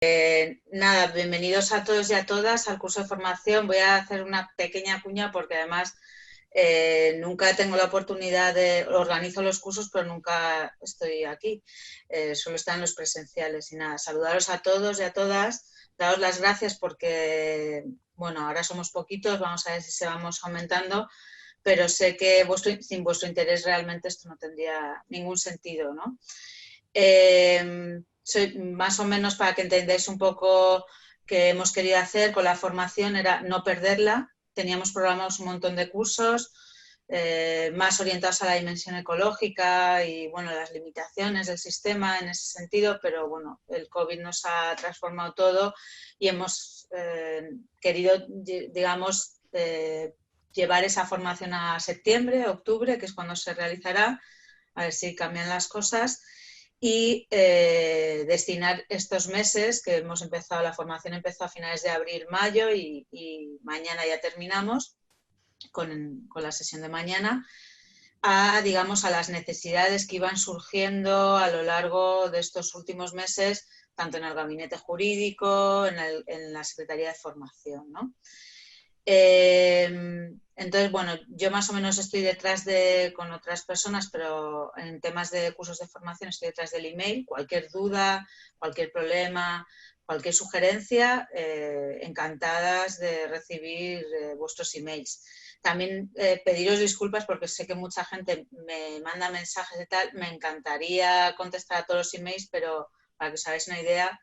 Nada, bienvenidos a todos y a todas al curso de formación. Voy a hacer una pequeña cuña porque además nunca tengo la oportunidad organizo los cursos, pero nunca estoy aquí. Solo están los presenciales y nada, saludaros a todos y a todas, daros las gracias porque, bueno, ahora somos poquitos, vamos a ver si se vamos aumentando, pero sé que sin vuestro interés realmente esto no tendría ningún sentido, ¿no? Soy, más o menos para que entendáis un poco qué hemos querido hacer con la formación era no perderla. Teníamos programados un montón de cursos más orientados a la dimensión ecológica y bueno, las limitaciones del sistema en ese sentido, pero bueno, el COVID nos ha transformado todo y hemos querido, digamos, llevar esa formación a septiembre, octubre, que es cuando se realizará, a ver si cambian las cosas, y destinar estos meses que hemos empezado, la formación empezó a finales de abril, mayo y mañana ya terminamos con la sesión de mañana, digamos, a las necesidades que iban surgiendo a lo largo de estos últimos meses, tanto en el gabinete jurídico, en la Secretaría de Formación, ¿no? Entonces, bueno, yo más o menos estoy detrás con otras personas, pero en temas de cursos de formación estoy detrás del email. Cualquier duda, cualquier problema, cualquier sugerencia, encantadas de recibir vuestros emails. También pediros disculpas porque sé que mucha gente me manda mensajes y tal. Me encantaría contestar a todos los emails, pero para que os hagáis una idea,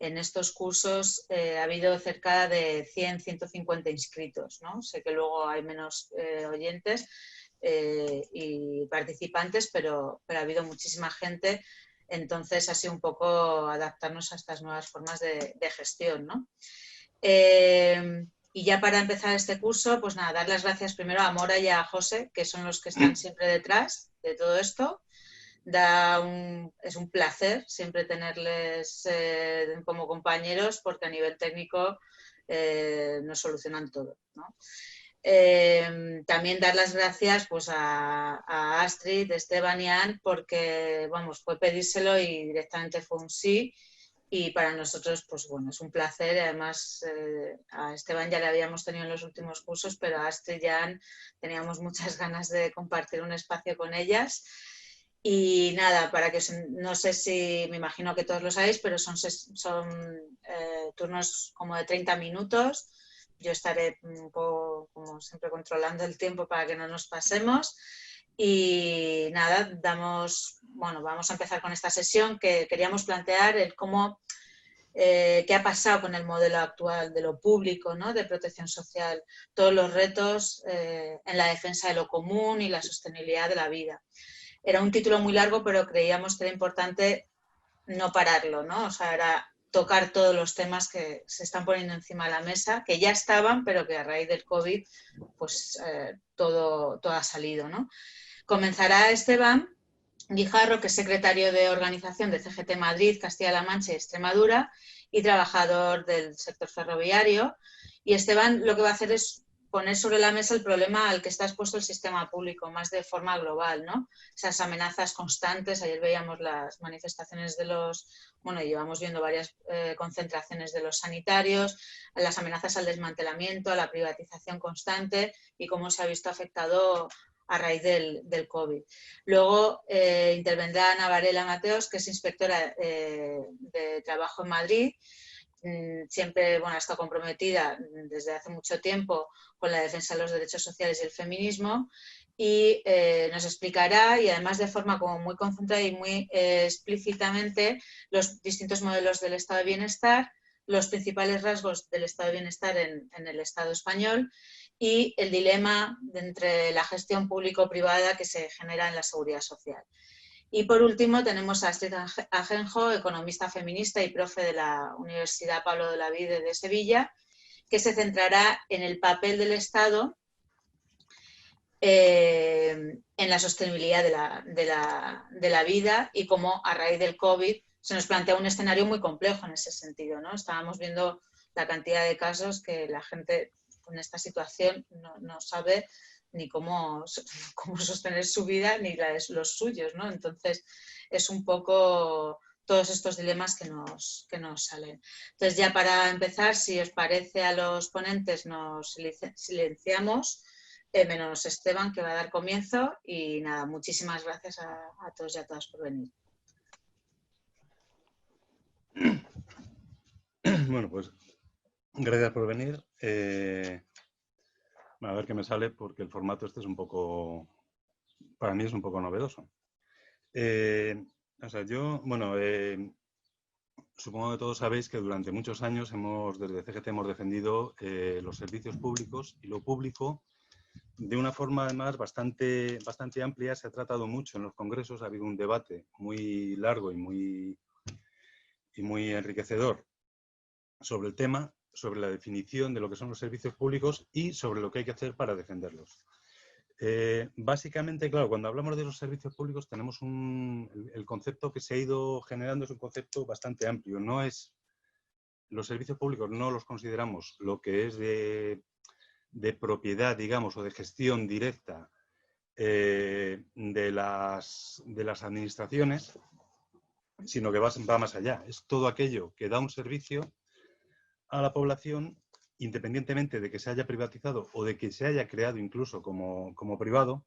en estos cursos ha habido cerca de 100, 150 inscritos, ¿no? Sé que luego hay menos oyentes y participantes, pero ha habido muchísima gente, entonces ha sido un poco adaptarnos a estas nuevas formas de gestión, ¿no? Y ya para empezar este curso, pues nada, dar las gracias primero a Mora y a José, que son los que están siempre detrás de todo esto. Es un placer siempre tenerles como compañeros porque a nivel técnico nos solucionan todo, ¿no? También dar las gracias pues, a Astrid, Esteban y Ann porque vamos, fue pedírselo y directamente fue un sí. Y para nosotros, pues bueno, es un placer. Y además, a Esteban ya le habíamos tenido en los últimos cursos, pero a Astrid y a Ann teníamos muchas ganas de compartir un espacio con ellas. Y nada, para que no sé si, me imagino que todos lo sabéis, pero son turnos como de 30 minutos. Yo estaré un poco, como siempre, controlando el tiempo para que no nos pasemos. Y nada, vamos a empezar con esta sesión que queríamos plantear el cómo, qué ha pasado con el modelo actual de lo público, ¿no? De protección social, todos los retos en la defensa de lo común y la sostenibilidad de la vida. Era un título muy largo, pero creíamos que era importante no pararlo, ¿no? O sea, era tocar todos los temas que se están poniendo encima de la mesa, que ya estaban, pero que a raíz del COVID, pues todo ha salido, ¿no? Comenzará Esteban Guijarro, que es secretario de organización de CGT Madrid, Castilla-La Mancha y Extremadura, y trabajador del sector ferroviario. Y Esteban lo que va a hacer es poner sobre la mesa el problema al que está expuesto el sistema público, más de forma global, ¿no? Esas amenazas constantes. Ayer veíamos las manifestaciones llevamos viendo varias concentraciones de los sanitarios, las amenazas al desmantelamiento, a la privatización constante y cómo se ha visto afectado a raíz del COVID. Luego intervendrá Ana Varela Mateos, que es inspectora de trabajo en Madrid. Siempre ha estado comprometida desde hace mucho tiempo con la defensa de los derechos sociales y el feminismo y nos explicará, y además de forma como muy concentrada y muy explícitamente, los distintos modelos del estado de bienestar, los principales rasgos del estado de bienestar en el Estado español y el dilema entre la gestión público-privada que se genera en la seguridad social. Y por último tenemos a Astrid Ajenjo, economista feminista y profe de la Universidad Pablo de Olavide de Sevilla, que se centrará en el papel del Estado en la sostenibilidad de la vida y cómo a raíz del COVID se nos plantea un escenario muy complejo en ese sentido, ¿no? Estábamos viendo la cantidad de casos que la gente con esta situación no sabe ni cómo sostener su vida ni la de los suyos, ¿no? Entonces es un poco todos estos dilemas que nos salen. Entonces, ya para empezar, si os parece a los ponentes, nos silenciamos, menos Esteban, que va a dar comienzo. Y nada, muchísimas gracias a todos y a todas por venir. Bueno, pues gracias por venir. A ver qué me sale, porque el formato este es un poco, para mí es un poco novedoso. O sea, yo, bueno, supongo que todos sabéis que durante muchos años desde CGT hemos defendido los servicios públicos y lo público de una forma además bastante amplia. Se ha tratado mucho en los congresos, ha habido un debate muy largo y muy enriquecedor sobre el tema, sobre la definición de lo que son los servicios públicos y sobre lo que hay que hacer para defenderlos. Básicamente, claro, cuando hablamos de los servicios públicos tenemos el concepto que se ha ido generando es un concepto bastante amplio. Los servicios públicos no los consideramos lo que es de propiedad, digamos, o de gestión directa de las administraciones, sino que va más allá. Es todo aquello que da un servicio a la población, independientemente de que se haya privatizado o de que se haya creado incluso como privado,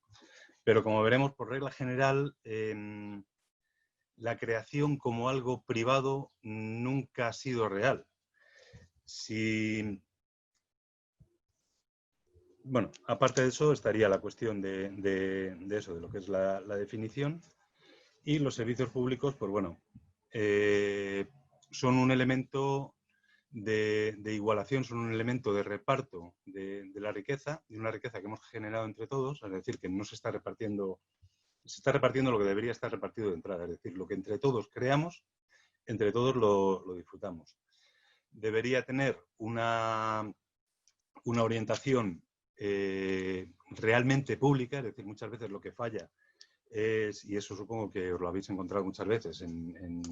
pero como veremos, por regla general, la creación como algo privado nunca ha sido real. Bueno, aparte de eso estaría la cuestión de eso, de lo que es la definición. Y los servicios públicos, pues bueno, son un elemento de igualación, son un elemento de reparto de la riqueza, de una riqueza que hemos generado entre todos, es decir, que no se está repartiendo, se está repartiendo lo que debería estar repartido de entrada, es decir, lo que entre todos creamos, entre todos lo disfrutamos. Debería tener una orientación realmente pública, es decir, muchas veces lo que falla y eso supongo que os lo habéis encontrado muchas veces en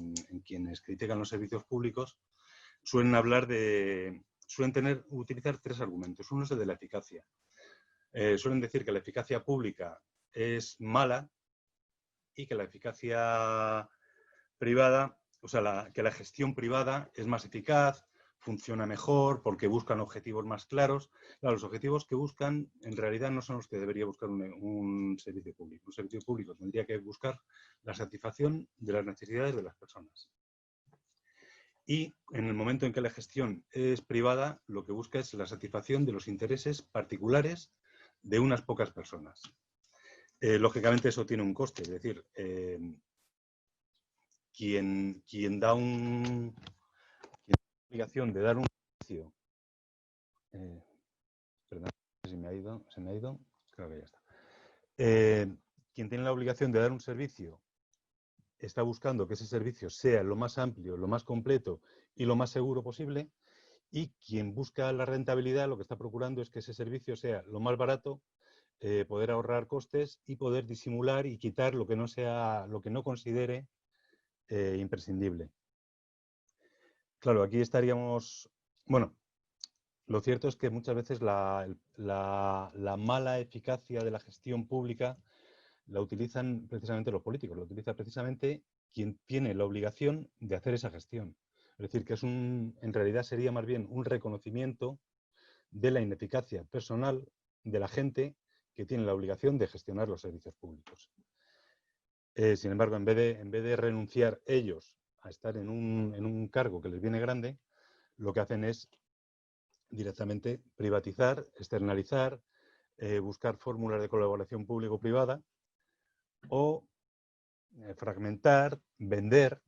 quienes critican los servicios públicos, suelen utilizar tres argumentos. Uno es el de la eficacia. Suelen decir que la eficacia pública es mala y que la eficacia privada, o sea, que la gestión privada es más eficaz, funciona mejor porque buscan objetivos más claros. Claro, los objetivos que buscan en realidad no son los que debería buscar un servicio público. Un servicio público tendría que buscar la satisfacción de las necesidades de las personas. Y en el momento en que la gestión es privada, lo que busca es la satisfacción de los intereses particulares de unas pocas personas. Lógicamente eso tiene un coste, es decir, quien da obligación de dar un servicio, perdón, se me ha ido, creo que ya está. Quien tiene la obligación de dar un servicio está buscando que ese servicio sea lo más amplio, lo más completo y lo más seguro posible, y quien busca la rentabilidad lo que está procurando es que ese servicio sea lo más barato, poder ahorrar costes y poder disimular y quitar lo que no considere imprescindible. Claro, aquí estaríamos... Bueno, lo cierto es que muchas veces la mala eficacia de la gestión pública la utilizan precisamente los políticos, la utiliza precisamente quien tiene la obligación de hacer esa gestión. Es decir, que en realidad sería más bien un reconocimiento de la ineficacia personal de la gente que tiene la obligación de gestionar los servicios públicos. Sin embargo, en vez de renunciar ellos a estar en un cargo que les viene grande, lo que hacen es directamente privatizar, externalizar, buscar fórmulas de colaboración público-privada o fragmentar, vender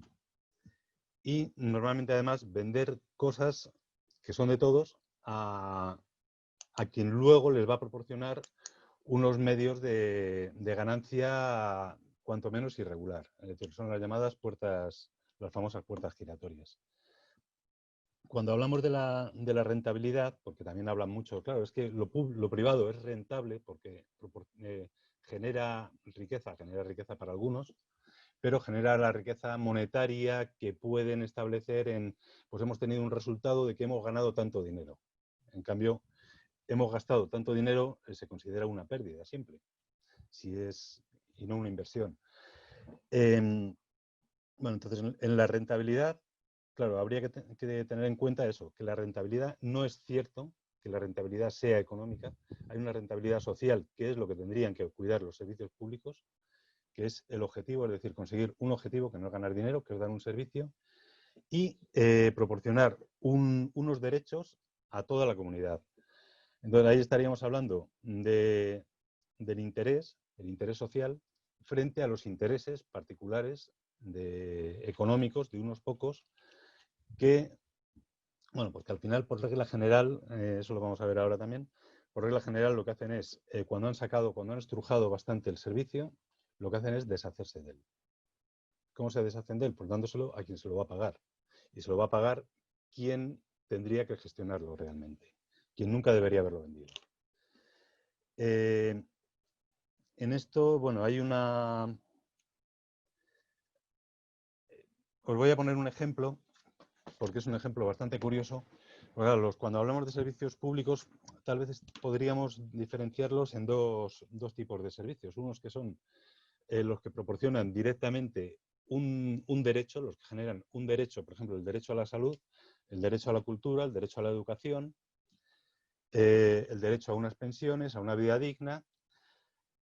y normalmente además vender cosas que son de todos a quien luego les va a proporcionar unos medios de ganancia cuanto menos irregular. Es decir, son las llamadas las famosas puertas giratorias. Cuando hablamos de la rentabilidad, porque también hablan mucho, claro, es que lo privado es rentable porque genera riqueza para algunos, pero genera la riqueza monetaria que pueden establecer pues hemos tenido un resultado de que hemos ganado tanto dinero. En cambio, hemos gastado tanto dinero, se considera una pérdida siempre, y no una inversión. Bueno, entonces en la rentabilidad, claro, habría que tener en cuenta eso, que la rentabilidad no es cierto que la rentabilidad sea económica. Hay una rentabilidad social, que es lo que tendrían que cuidar los servicios públicos, que es el objetivo, es decir, conseguir un objetivo que no es ganar dinero, que es dar un servicio, y proporcionar unos derechos a toda la comunidad. Entonces ahí estaríamos hablando del interés, el interés social, frente a los intereses particulares económicos de unos pocos que, bueno, porque al final, por regla general, eso lo vamos a ver ahora también, por regla general lo que hacen es, cuando han estrujado bastante el servicio, lo que hacen es deshacerse de él. ¿Cómo se deshacen de él? Pues dándoselo a quien se lo va a pagar. Y se lo va a pagar quien tendría que gestionarlo realmente, quien nunca debería haberlo vendido. En esto, bueno, hay una... Os voy a poner un ejemplo, porque es un ejemplo bastante curioso. Cuando hablamos de servicios públicos, tal vez podríamos diferenciarlos en dos tipos de servicios. Unos que son los que proporcionan directamente un derecho, los que generan un derecho, por ejemplo, el derecho a la salud, el derecho a la cultura, el derecho a la educación, el derecho a unas pensiones, a una vida digna,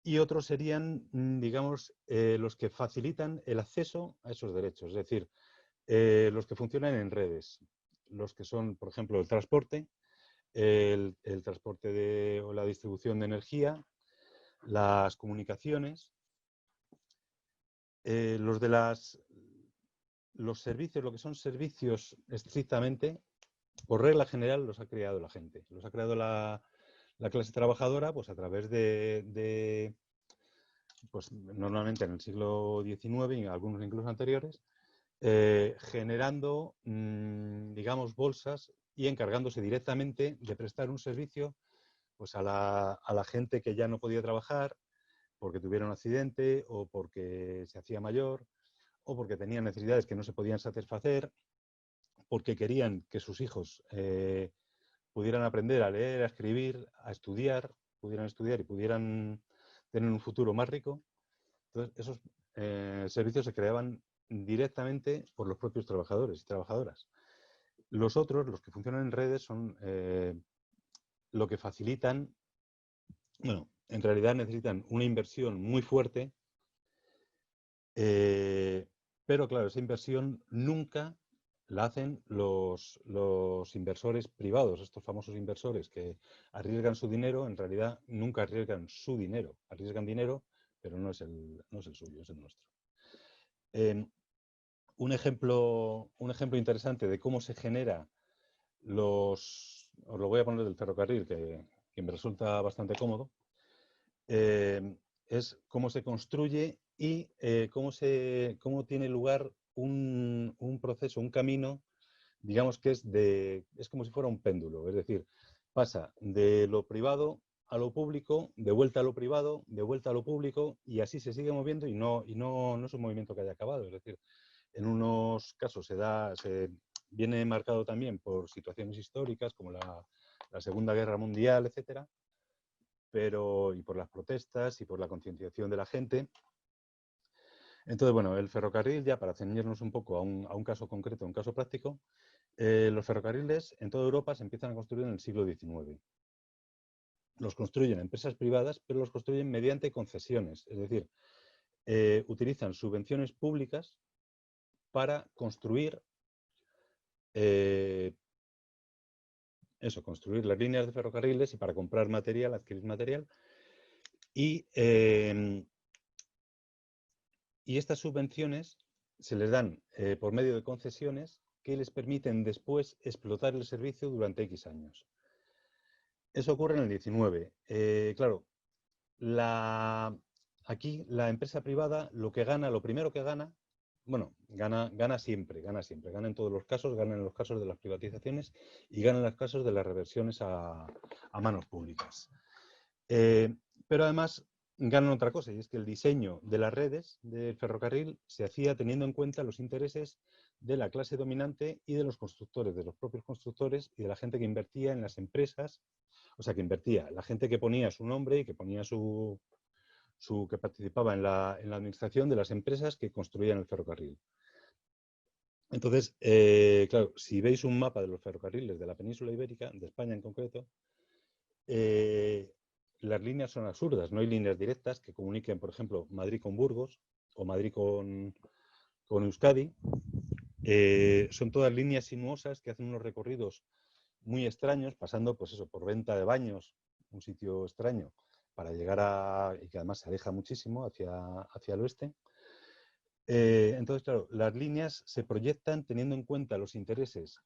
y otros serían, digamos, los que facilitan el acceso a esos derechos, es decir, los que funcionan en redes, los que son, por ejemplo, el transporte, el transporte o la distribución de energía, las comunicaciones, los servicios, lo que son servicios estrictamente, por regla general los ha creado la gente, los ha creado la clase trabajadora, pues a través pues normalmente en el siglo XIX y algunos incluso anteriores, generando, digamos, bolsas y encargándose directamente de prestar un servicio pues a la gente que ya no podía trabajar porque tuviera un accidente o porque se hacía mayor o porque tenían necesidades que no se podían satisfacer, porque querían que sus hijos pudieran aprender a leer, a escribir, pudieran estudiar y pudieran tener un futuro más rico. Entonces, esos servicios se creaban directamente por los propios trabajadores y trabajadoras. Los otros, los que funcionan en redes, son lo que facilitan, bueno, en realidad necesitan una inversión muy fuerte, pero claro, esa inversión nunca la hacen los inversores privados, estos famosos inversores que arriesgan su dinero, en realidad nunca arriesgan su dinero, arriesgan dinero, pero no es el suyo, es el nuestro. Un ejemplo interesante de cómo se genera os lo voy a poner del ferrocarril, que me resulta bastante cómodo, es cómo se construye y cómo tiene lugar un proceso, un camino, digamos que es como si fuera un péndulo, es decir, pasa de lo privado a lo público, de vuelta a lo privado, de vuelta a lo público, y así se sigue moviendo y no es un movimiento que haya acabado. Es decir, en unos casos se viene marcado también por situaciones históricas como la Segunda Guerra Mundial, etcétera, y por las protestas y por la concienciación de la gente. Entonces, bueno, el ferrocarril, ya para ceñirnos un poco a un caso concreto, a un caso práctico, los ferrocarriles en toda Europa se empiezan a construir en el siglo XIX. Los construyen empresas privadas, pero los construyen mediante concesiones, es decir, utilizan subvenciones públicas para construir construir las líneas de ferrocarriles y para comprar material, adquirir material. Y estas subvenciones se les dan por medio de concesiones que les permiten después explotar el servicio durante X años. Eso ocurre en el 19. Claro, aquí la empresa privada lo primero que gana, bueno, gana siempre, gana en todos los casos, gana en los casos de las privatizaciones y gana en los casos de las reversiones a manos públicas. Pero además ganan otra cosa, y es que el diseño de las redes del ferrocarril se hacía teniendo en cuenta los intereses de la clase dominante y de los constructores, de los propios constructores y de la gente que invertía en las empresas, o sea, que invertía, la gente que ponía su nombre y que ponía que participaba en la administración de las empresas que construían el ferrocarril. Entonces, claro, si veis un mapa de los ferrocarriles de la península ibérica, de España en concreto, las líneas son absurdas. No hay líneas directas que comuniquen, por ejemplo, Madrid con Burgos o Madrid con Euskadi. Son todas líneas sinuosas que hacen unos recorridos muy extraños, pasando, pues eso, por Venta de Baños, un sitio extraño, para llegar y que además se aleja muchísimo hacia el oeste. Entonces, claro, las líneas se proyectan teniendo en cuenta los intereses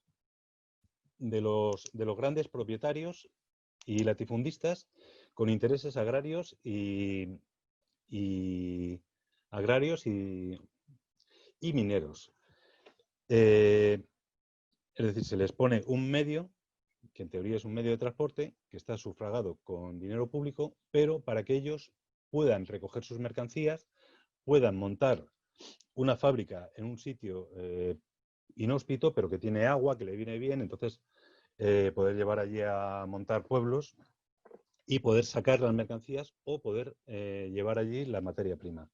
de los grandes propietarios y latifundistas con intereses agrarios agrarios y mineros. Es decir, se les pone un medio, que en teoría es un medio de transporte, que está sufragado con dinero público, pero para que ellos puedan recoger sus mercancías, puedan montar una fábrica en un sitio inhóspito, pero que tiene agua, que le viene bien, entonces poder llevar allí a montar pueblos y poder sacar las mercancías o poder llevar allí la materia prima.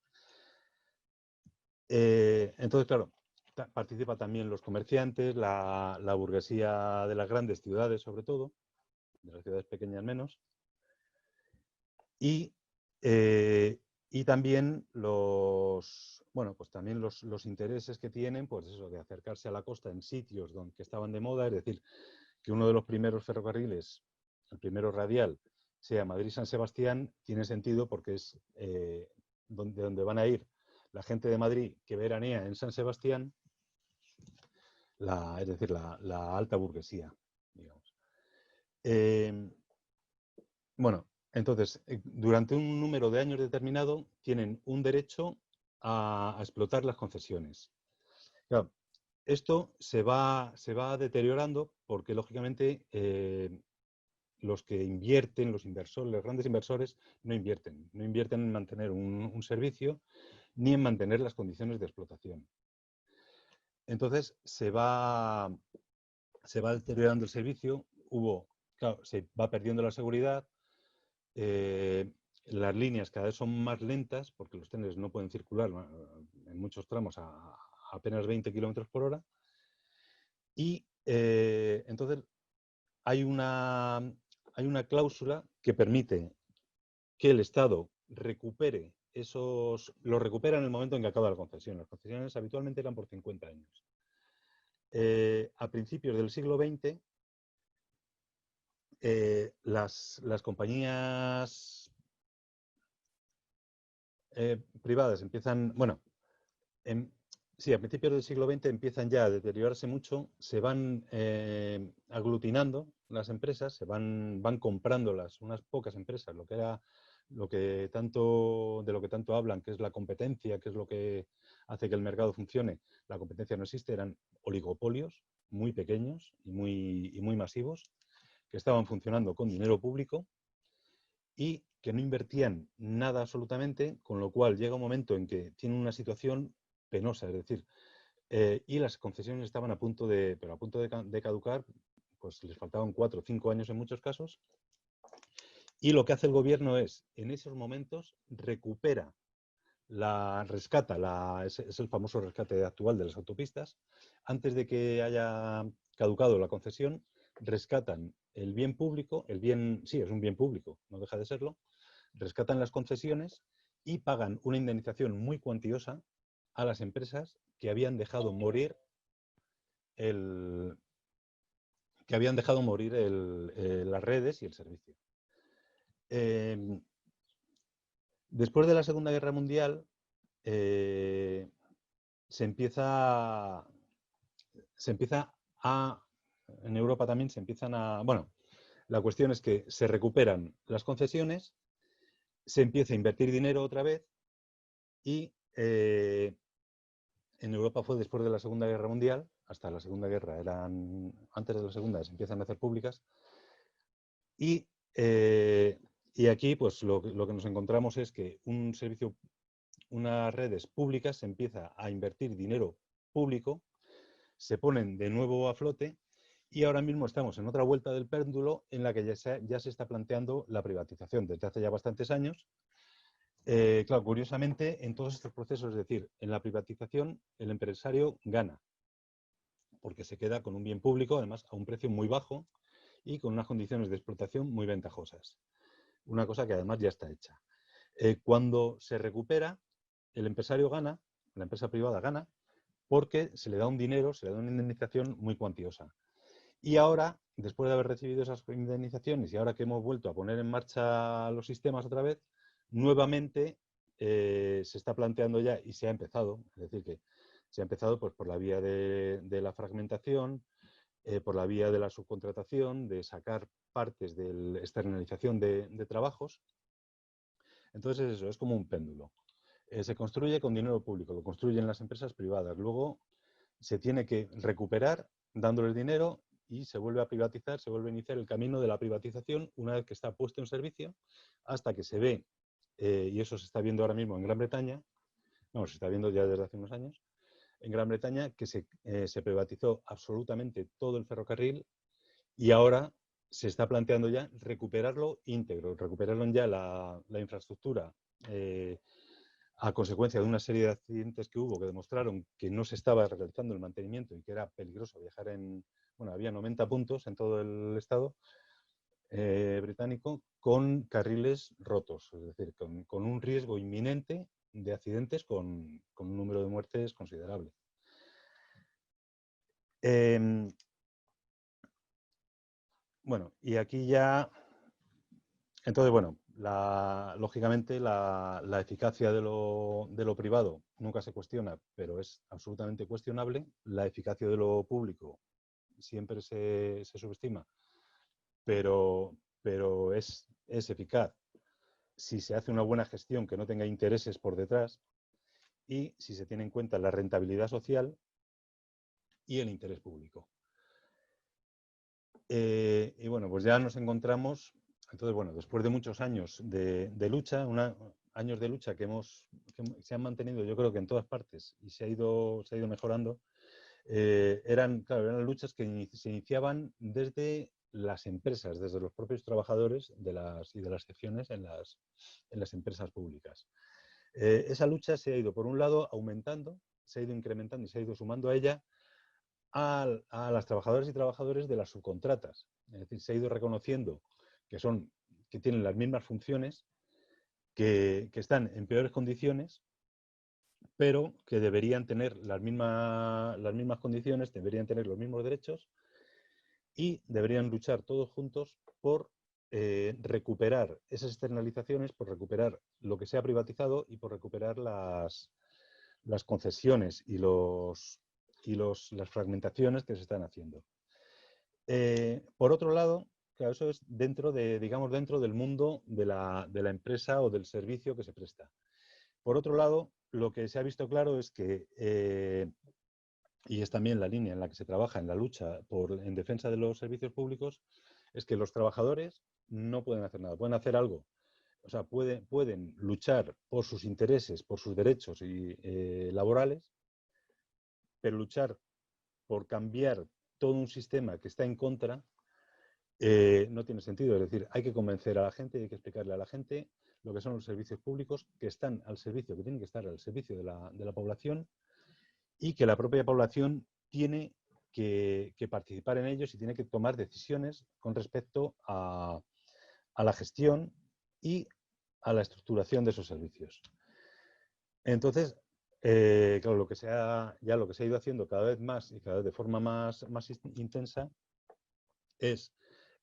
Entonces, claro, participa también los comerciantes, la burguesía de las grandes ciudades, sobre todo, de las ciudades pequeñas menos, y también también los intereses que tienen, pues eso, de acercarse a la costa en sitios que estaban de moda, es decir, que uno de los primeros ferrocarriles, el primero radial, sea Madrid-San Sebastián, tiene sentido porque es donde van a ir la gente de Madrid que veranea en San Sebastián, es decir, la alta burguesía, digamos. Bueno, entonces, durante un número de años determinado, tienen un derecho a explotar las concesiones. Claro, esto se va deteriorando porque, lógicamente, los que invierten, los inversores, los grandes inversores, no invierten en mantener un servicio ni en mantener las condiciones de explotación. Entonces, se va deteriorando el servicio, claro, se va perdiendo la seguridad, las líneas cada vez son más lentas porque los trenes no pueden circular en muchos tramos a apenas 20 kilómetros por hora. Y entonces hay una cláusula que permite que el Estado lo recupera en el momento en que acaba la concesión. Las concesiones habitualmente eran por 50 años. A principios del siglo XX, las compañías privadas empiezan, sí, a principios del siglo XX empiezan ya a deteriorarse mucho, se van aglutinando las empresas, van comprándolas unas pocas empresas, de lo que tanto hablan, que es la competencia, que es lo que hace que el mercado funcione. La competencia no existe, eran oligopolios muy pequeños y muy masivos, que estaban funcionando con dinero público y que no invertían nada absolutamente, con lo cual llega un momento en que tienen una situación penosa, es decir, y las concesiones estaban a punto de caducar, pues les faltaban 4 o 5 años en muchos casos, y lo que hace el gobierno es, en esos momentos, rescata, es el famoso rescate actual de las autopistas, antes de que haya caducado la concesión, rescatan el bien público, sí, es un bien público, no deja de serlo, rescatan las concesiones y pagan una indemnización muy cuantiosa a las empresas que habían dejado morir las redes y el servicio. Después de la Segunda Guerra Mundial, se empieza en Europa también la cuestión es que se recuperan las concesiones, se empieza a invertir dinero otra vez y en Europa fue después de la Segunda Guerra Mundial, hasta la Segunda Guerra antes de la Segunda se empiezan a hacer públicas y aquí pues lo que nos encontramos es que unas redes públicas se empieza a invertir dinero público, se ponen de nuevo a flote y ahora mismo estamos en otra vuelta del péndulo en la que ya se está planteando la privatización desde hace ya bastantes años. Claro, curiosamente, en todos estos procesos, es decir, en la privatización el empresario gana. porque se queda con un bien público, además a un precio muy bajo y con unas condiciones de explotación muy ventajosas. Una cosa que además ya está hecha. Cuando se recupera, el empresario gana, la empresa privada gana, porque se le da un dinero, se le da una indemnización muy cuantiosa. Y ahora, después de haber recibido esas indemnizaciones y ahora que hemos vuelto a poner en marcha los sistemas otra vez, nuevamente se está planteando ya y se ha empezado, es decir, que se ha empezado pues, por la vía de la fragmentación, por la vía de la subcontratación, de sacar partes de la externalización de trabajos. Entonces eso, es como un péndulo. Se construye con dinero público, lo construyen las empresas privadas. Luego se tiene que recuperar dándoles dinero y se vuelve a privatizar, se vuelve a iniciar el camino de la privatización una vez que está puesto en servicio hasta que se ve, y eso se está viendo ahora mismo en Gran Bretaña, no, se está viendo ya desde hace unos años, en Gran Bretaña que se privatizó absolutamente todo el ferrocarril y ahora se está planteando ya recuperarlo íntegro, recuperarlo ya la infraestructura a consecuencia de una serie de accidentes que hubo que demostraron que no se estaba realizando el mantenimiento y que era peligroso viajar bueno, había 90 puntos en todo el estado británico con carriles rotos, es decir, con un riesgo inminente de accidentes con un número de muertes considerable. Bueno, y aquí ya, entonces, bueno, lógicamente la eficacia de lo privado nunca se cuestiona, pero es absolutamente cuestionable. La eficacia de lo público siempre se subestima, pero es eficaz si se hace una buena gestión que no tenga intereses por detrás y si se tiene en cuenta la rentabilidad social y el interés público. Y bueno, pues ya nos encontramos, entonces bueno, después de muchos años de lucha, años de lucha que se han mantenido yo creo que en todas partes y se ha ido mejorando, eran luchas que se iniciaban desde las empresas, desde los propios trabajadores y de las secciones en las empresas públicas. Esa lucha se ha ido, por un lado, aumentando, se ha ido incrementando y se ha ido sumando a ella a las trabajadoras y trabajadores de las subcontratas. Es decir, se ha ido reconociendo que tienen las mismas funciones, que están en peores condiciones, pero que deberían tener las mismas condiciones, deberían tener los mismos derechos y deberían luchar todos juntos por recuperar esas externalizaciones, por recuperar lo que se ha privatizado y por recuperar las concesiones y las fragmentaciones que se están haciendo. Por otro lado, claro, eso es dentro del mundo de la empresa o del servicio que se presta. Por otro lado, lo que se ha visto claro es que, y es también la línea en la que se trabaja en la lucha en defensa de los servicios públicos, es que los trabajadores no pueden hacer nada, pueden hacer algo. O sea, pueden luchar por sus intereses, por sus derechos laborales, pero luchar por cambiar todo un sistema que está en contra no tiene sentido. Es decir, hay que convencer a la gente y hay que explicarle a la gente lo que son los servicios públicos que están al servicio, que tienen que estar al servicio de la población y que la propia población tiene que participar en ellos y tiene que tomar decisiones con respecto a la gestión y a la estructuración de esos servicios. Entonces, claro, lo que se ha ido haciendo cada vez más y cada vez de forma más intensa es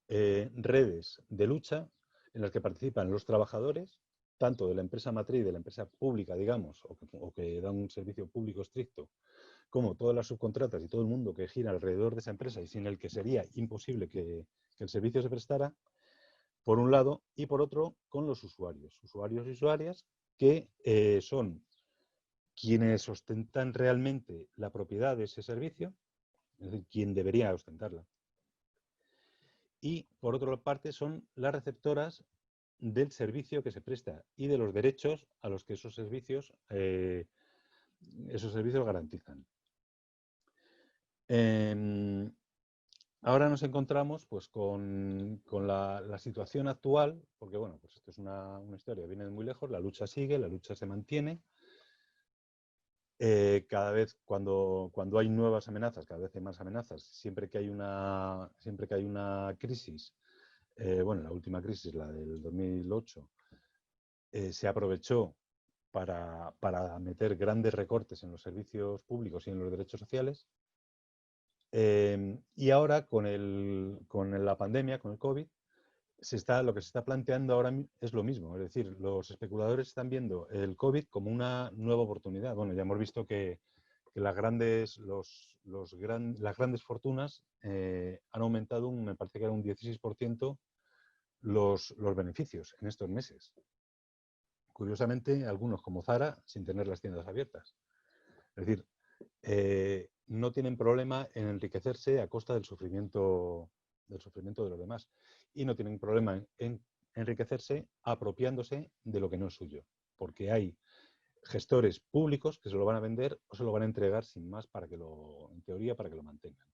redes de lucha en las que participan los trabajadores, tanto de la empresa matriz, de la empresa pública, digamos, o que da un servicio público estricto, como todas las subcontratas y todo el mundo que gira alrededor de esa empresa y sin el que sería imposible que el servicio se prestara, por un lado, y por otro, con los usuarios y usuarias que son quienes ostentan realmente la propiedad de ese servicio, es decir, quien debería ostentarla. Y, por otra parte, son las receptoras del servicio que se presta y de los derechos a los que esos servicios garantizan. Ahora nos encontramos pues, con la situación actual, porque bueno, pues esto es una historia, viene de muy lejos, la lucha sigue, la lucha se mantiene. Cada vez cuando hay nuevas amenazas, cada vez hay más amenazas, siempre que hay una crisis, bueno, la última crisis, la del 2008, se aprovechó para meter grandes recortes en los servicios públicos y en los derechos sociales. Y ahora, con la pandemia, con el COVID, lo que se está planteando ahora es lo mismo. Es decir, los especuladores están viendo el COVID como una nueva oportunidad. Bueno, ya hemos visto que las grandes fortunas han aumentado, me parece que era un 16% los beneficios en estos meses. Curiosamente, algunos como Zara, sin tener las tiendas abiertas. Es decir, no tienen problema en enriquecerse a costa del sufrimiento de los demás. Y no tienen problema en enriquecerse apropiándose de lo que no es suyo. Porque hay gestores públicos que se lo van a vender o se lo van a entregar sin más en teoría, para que lo mantengan.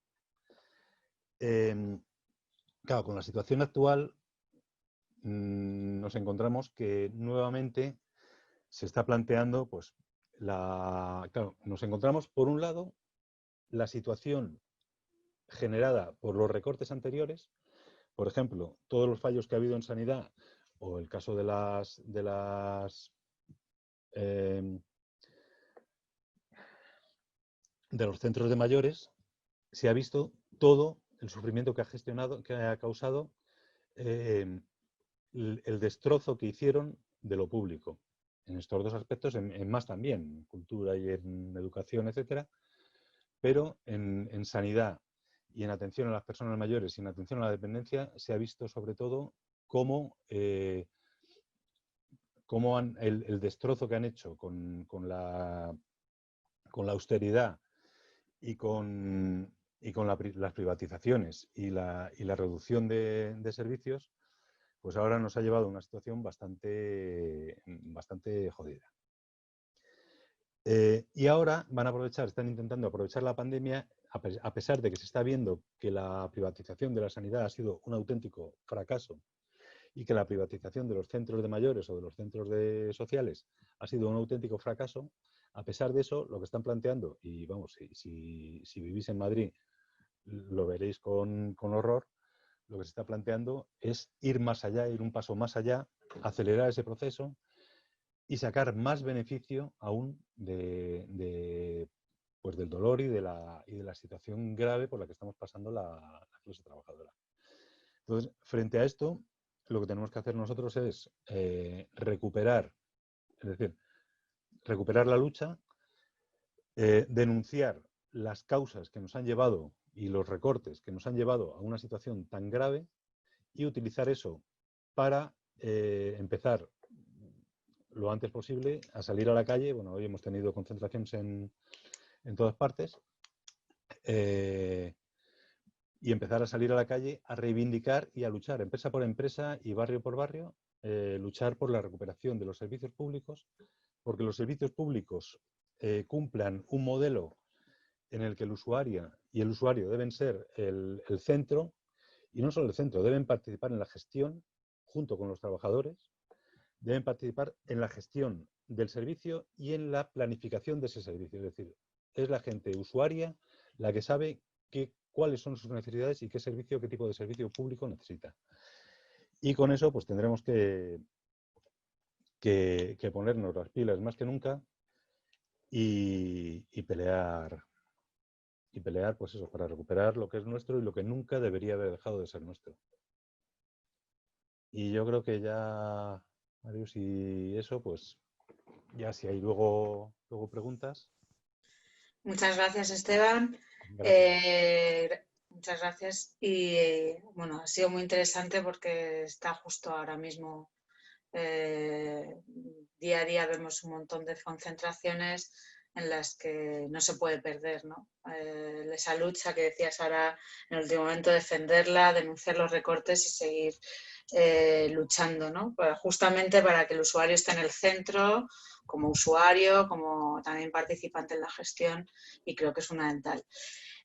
Claro, con la situación actual nos encontramos que nuevamente se está planteando, pues, claro, nos encontramos, por un lado, la situación generada por los recortes anteriores. Por ejemplo, todos los fallos que ha habido en sanidad, o el caso de los centros de mayores, se ha visto todo el sufrimiento que ha causado el destrozo que hicieron de lo público. En estos dos aspectos, en más también, en cultura y en educación, etcétera, pero en sanidad y en atención a las personas mayores y en atención a la dependencia, se ha visto sobre todo cómo el destrozo que han hecho con la austeridad y con las privatizaciones y la reducción de servicios, pues ahora nos ha llevado a una situación bastante jodida. Y ahora están intentando aprovechar la pandemia, a pesar de que se está viendo que la privatización de la sanidad ha sido un auténtico fracaso y que la privatización de los centros de mayores o de los centros sociales ha sido un auténtico fracaso. A pesar de eso, lo que están planteando, y vamos, si vivís en Madrid lo veréis con horror, lo que se está planteando es ir más allá, ir un paso más allá, acelerar ese proceso y sacar más beneficio aún pues del dolor y de la situación grave por la que estamos pasando la clase trabajadora. Entonces, frente a esto, lo que tenemos que hacer nosotros es recuperar la lucha, denunciar las causas que nos han llevado y los recortes que nos han llevado a una situación tan grave y utilizar eso para empezar lo antes posible a salir a la calle. Bueno, hoy hemos tenido concentraciones en todas partes, y empezar a salir a la calle a reivindicar y a luchar, empresa por empresa y barrio por barrio, luchar por la recuperación de los servicios públicos, porque los servicios públicos cumplan un modelo en el que el usuario deben ser el centro, y no solo el centro, deben participar en la gestión junto con los trabajadores, deben participar en la gestión del servicio y en la planificación de ese servicio. Es decir, es la gente usuaria la que sabe cuáles son sus necesidades y qué tipo de servicio público necesita. Y con eso, pues tendremos que ponernos las pilas más que nunca y pelear, pues eso, para recuperar lo que es nuestro y lo que nunca debería haber dejado de ser nuestro. Y yo creo que ya, Marius, y eso, pues ya si hay luego preguntas. Muchas gracias, Esteban. Gracias. Muchas gracias. Y bueno, ha sido muy interesante porque está justo ahora mismo, día a día vemos un montón de concentraciones en las que no se puede perder, ¿no? Esa lucha que decías ahora en el último momento, defenderla, denunciar los recortes y seguir luchando, ¿no? Justamente para que el usuario esté en el centro, como usuario, como también participante en la gestión, y creo que es fundamental.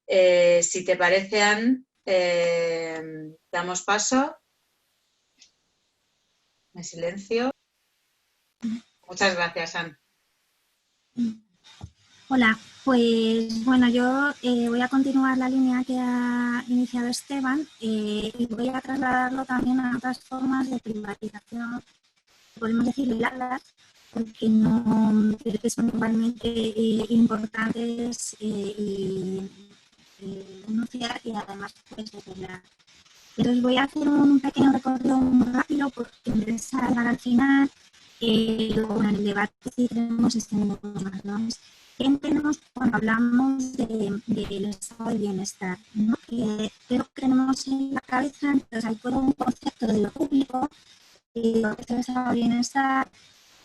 Si te parece, Ann, damos paso. En silencio. Muchas gracias, Ann. Hola, pues bueno, yo voy a continuar la línea que ha iniciado Esteban y voy a trasladarlo también a otras formas de privatización, podemos decir, legales, porque no creo que son igualmente importantes y denunciar y además pues regular. Entonces voy a hacer un pequeño recorrido muy rápido porque me interesa llegar al final. Luego en el debate sí tenemos más, ¿no? ¿Qué entendemos cuando hablamos del estado del bienestar? ¿No? Que creo que tenemos en la cabeza, entonces hay todo un concepto de lo público, lo que es el estado del bienestar,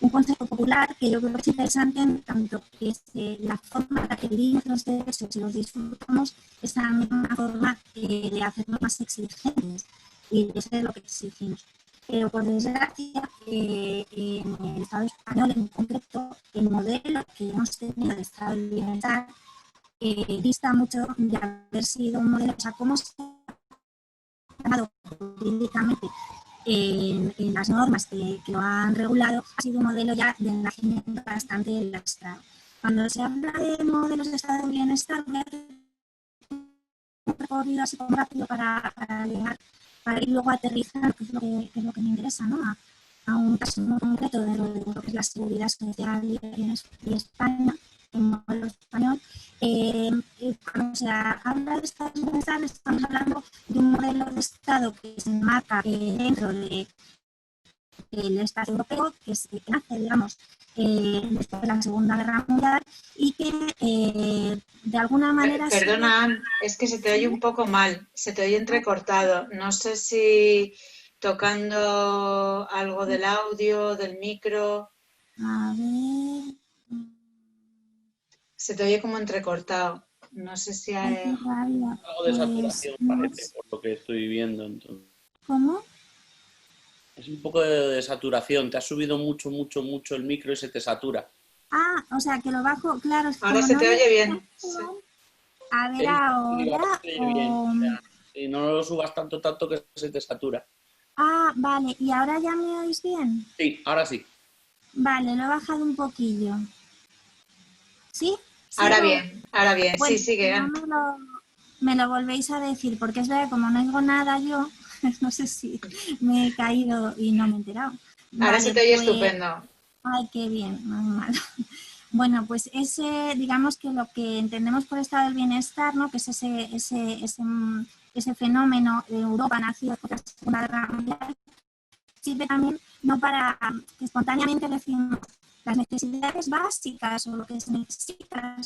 un concepto popular que yo creo que es interesante en tanto que es la forma en la que vivimos los derechos y los disfrutamos es también una forma de hacernos más exigentes y de ser lo que exigimos. Pero por desgracia, en el Estado español en concreto, el modelo que hemos tenido de Estado de bienestar dista mucho de haber sido un modelo, o sea, cómo se ha dado jurídicamente en las normas que lo han regulado, ha sido un modelo ya de envejecimiento bastante lastrado. Cuando se habla de modelos de estado de bienestar, voy a hacer un recorrido así como rápido para llegar, para ir luego aterrizando, que es lo que me interesa, ¿no? A un caso muy concreto de lo que es la seguridad social y España, el modelo español. Cuando se habla de estado de bienestar, estamos hablando de un modelo de estado que se enmarca dentro del espacio europeo, que nace, digamos, después de la Segunda Guerra Mundial y que de alguna manera... Perdona, es que se te oye un poco mal, se te oye entrecortado. No sé si tocando algo del audio, del micro. A ver... Se te oye como entrecortado. No sé si hay... Algo de saturación parece, por lo que estoy viendo. Entonces. ¿Cómo? Es un poco de saturación. Te has subido mucho el micro y se te satura. Ah, o sea, que lo bajo, claro. Ahora se te oye bien. Sí. A ver, ahora... Bien. O sea, si no lo subas tanto que se te satura. Ah, vale. ¿Y ahora ya me oís bien? Sí, ahora sí. Vale, lo he bajado un poquillo. ¿Sí? Ahora bien, bueno, sí, sigue. Me lo volvéis a decir, porque es verdad que como no digo nada yo, no sé si me he caído y no me he enterado. Ahora se te oye estupendo. Ay, qué bien, más mal. Bueno, pues digamos que lo que entendemos por estado del bienestar, ¿no? Que es ese fenómeno de Europa nacido por la Segunda Guerra Mundial, sirve también no para que espontáneamente decimos las necesidades básicas o lo que se necesita.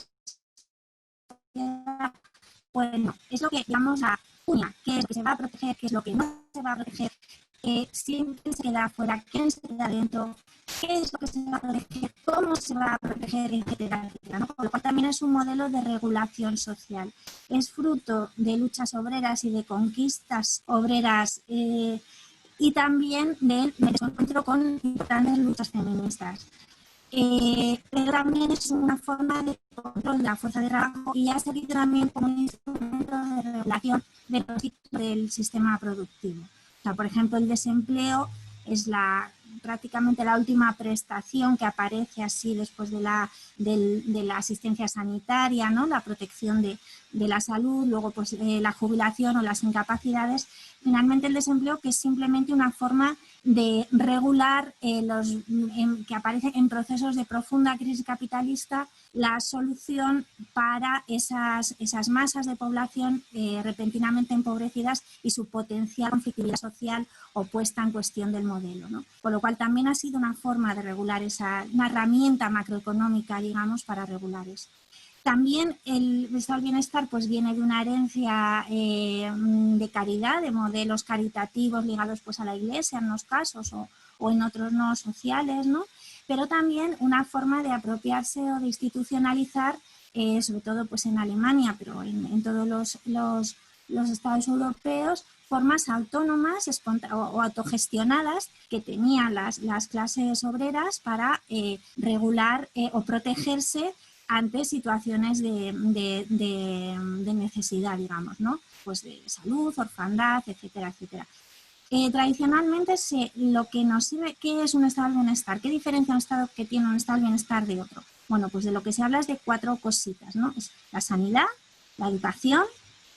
Bueno, es lo que llamamos la cuña, qué es lo que se va a proteger, qué es lo que no se va a proteger, siempre se queda afuera, quién se queda dentro, qué es lo que se va a proteger, cómo se va a proteger, etcétera, etcétera, ¿no? Por lo cual también es un modelo de regulación social. Es fruto de luchas obreras y de conquistas obreras y también del encuentro con importantes luchas feministas. Pero también es una forma de control de la fuerza de trabajo y ha servido también como un instrumento de regulación del sistema productivo. O sea, por ejemplo, el desempleo es prácticamente la última prestación que aparece así después de la asistencia sanitaria, ¿no? La protección de la salud, luego pues la jubilación o las incapacidades. Finalmente el desempleo, que es simplemente una forma de regular que aparece en procesos de profunda crisis capitalista la solución para esas masas de población repentinamente empobrecidas y su potencial conflictividad social o puesta en cuestión del modelo, ¿no? Con lo cual también ha sido una forma de regular una herramienta macroeconómica, digamos, para regular eso. También el estado del bienestar pues viene de una herencia de caridad, de modelos caritativos ligados pues a la Iglesia en unos casos o en otros no sociales, ¿no? Pero también una forma de apropiarse o de institucionalizar, sobre todo pues en Alemania, pero en todos los estados europeos, formas autónomas o autogestionadas que tenían las clases obreras para regular o protegerse ante situaciones de necesidad, digamos, ¿no? Pues de salud, orfandad, etcétera, etcétera. Tradicionalmente lo que nos sirve, ¿qué es un estado del bienestar? ¿Qué diferencia un estado que tiene un estado del bienestar de otro? Bueno, pues de lo que se habla es de 4 cositas, ¿no? Es la sanidad, la educación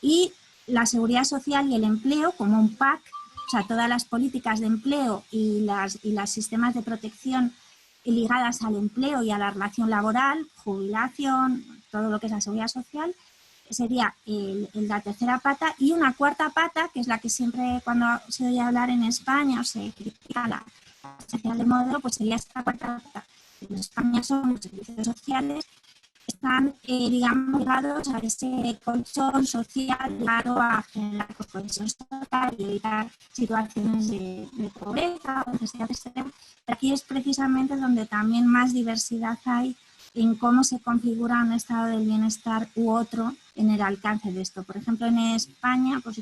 y la seguridad social y el empleo como un pack, o sea, todas las políticas de empleo y los sistemas de protección ligadas al empleo y a la relación laboral, jubilación, todo lo que es la seguridad social, sería la tercera pata, y una cuarta pata, que es la que siempre cuando se oye hablar en España o se critica la social del modelo, pues sería esta cuarta pata. En España son los servicios sociales, están, digamos, ligados a ese colchón social ligado a generar cohesión social y evitar situaciones de pobreza o necesidad extrema. Aquí es precisamente donde también más diversidad hay en cómo se configura un estado del bienestar u otro en el alcance de esto. Por ejemplo, en España, pues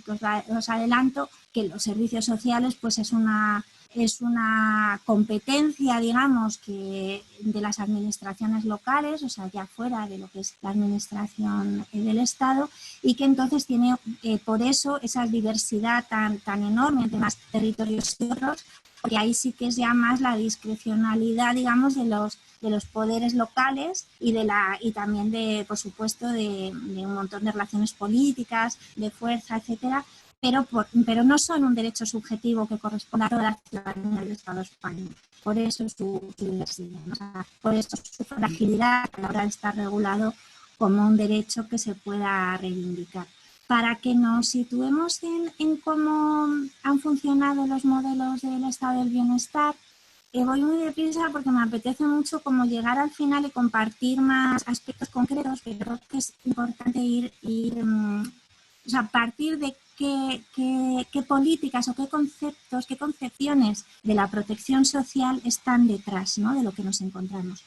os adelanto que los servicios sociales pues es una competencia, digamos, que de las administraciones locales, o sea, ya fuera de lo que es la administración del Estado, y que entonces tiene por eso esa diversidad tan enorme entre más territorios y otros, porque ahí sí que es ya más la discrecionalidad, digamos, de los poderes locales y también de, por supuesto, de un montón de relaciones políticas, de fuerza, etcétera, pero no son un derecho subjetivo que corresponde a toda la ciudadanía del Estado español. Por eso su diversidad, ¿no? O sea, por eso su fragilidad a la hora de estar regulado como un derecho que se pueda reivindicar. Para que nos situemos en cómo han funcionado los modelos del estado del bienestar, voy muy deprisa porque me apetece mucho como llegar al final y compartir más aspectos concretos, pero creo que es importante o sea, partir de qué políticas o qué conceptos, qué concepciones de la protección social están detrás, ¿no?, de lo que nos encontramos.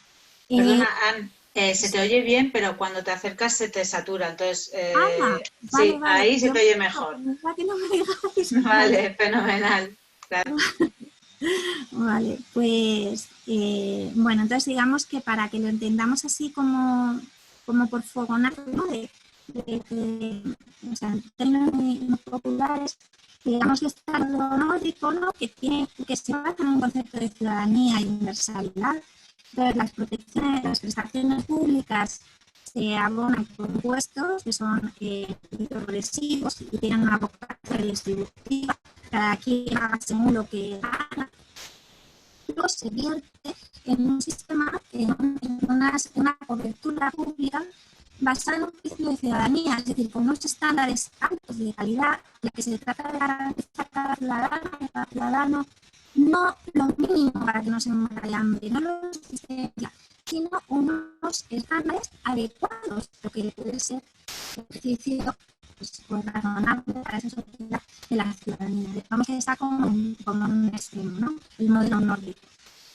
Perdona, Ann, se te oye bien, pero cuando te acercas se te satura. Entonces, vale, sí, vale. ahí se te oye mejor. Que no me digáis. Vale, fenomenal. Claro. Vale, pues bueno, entonces digamos que para que lo entendamos así como por fogonar, ¿no?, o sea, en términos muy populares, digamos que está lo nórdico, ¿no?, que se basa en un concepto de ciudadanía y universalidad. Entonces, las protecciones, las prestaciones públicas se abonan por impuestos que son progresivos y tienen una vocación redistributiva. Cada quien paga según lo que gana. Luego se vierte en un sistema, en una cobertura pública basada en un principio de ciudadanía, es decir, con unos estándares altos de calidad, en la que se trata de garantizar a cada ciudadano no lo mínimo para que no se muera de hambre, no lo suficiente, sino unos estándares adecuados, lo que puede ser el ejercicio pues razonable para esa sociedad de la ciudadanía. Vamos que está como un extremo, ¿no?, el modelo nórdico.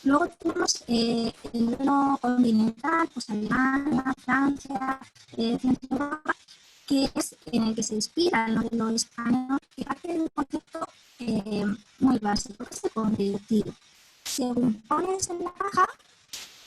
Luego tenemos el modelo continental, pues Alemania, Francia, Centro Europa, que es en el que se inspira el modelo español, que parte de un concepto muy básico, que es el contributivo. Según pones en la caja,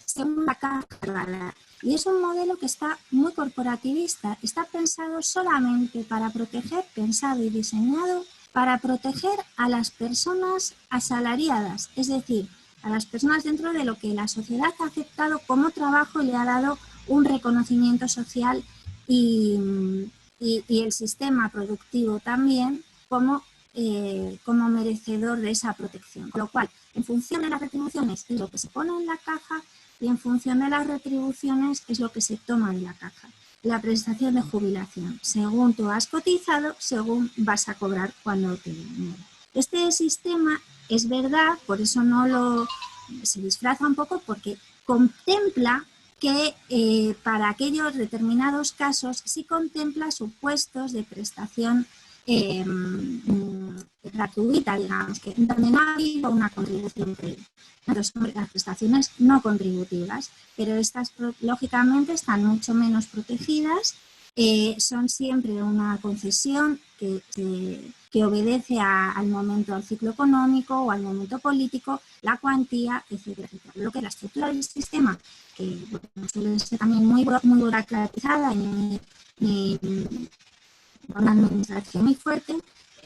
según la caja cargará. Y es un modelo que está muy corporativista, está pensado solamente para proteger, pensado y diseñado para proteger a las personas asalariadas, es decir, a las personas dentro de lo que la sociedad ha aceptado como trabajo y le ha dado un reconocimiento social y el sistema productivo también como merecedor de esa protección. Con lo cual, en función de las retribuciones es lo que se pone en la caja y en función de las retribuciones es lo que se toma de la caja. La prestación de jubilación, según tú has cotizado, según vas a cobrar cuando te mueras. Este sistema es verdad, por eso se disfraza un poco, porque contempla que para aquellos determinados casos sí contempla supuestos de prestación gratuita, digamos, que donde no ha habido una contribución previa. Entonces, las prestaciones no contributivas, pero estas lógicamente están mucho menos protegidas, son siempre una concesión que obedece al momento, al ciclo económico o al momento político, la cuantía, etcétera, etcétera. Lo que la estructura del sistema, que bueno, suele ser también muy burocratizada y una administración muy fuerte,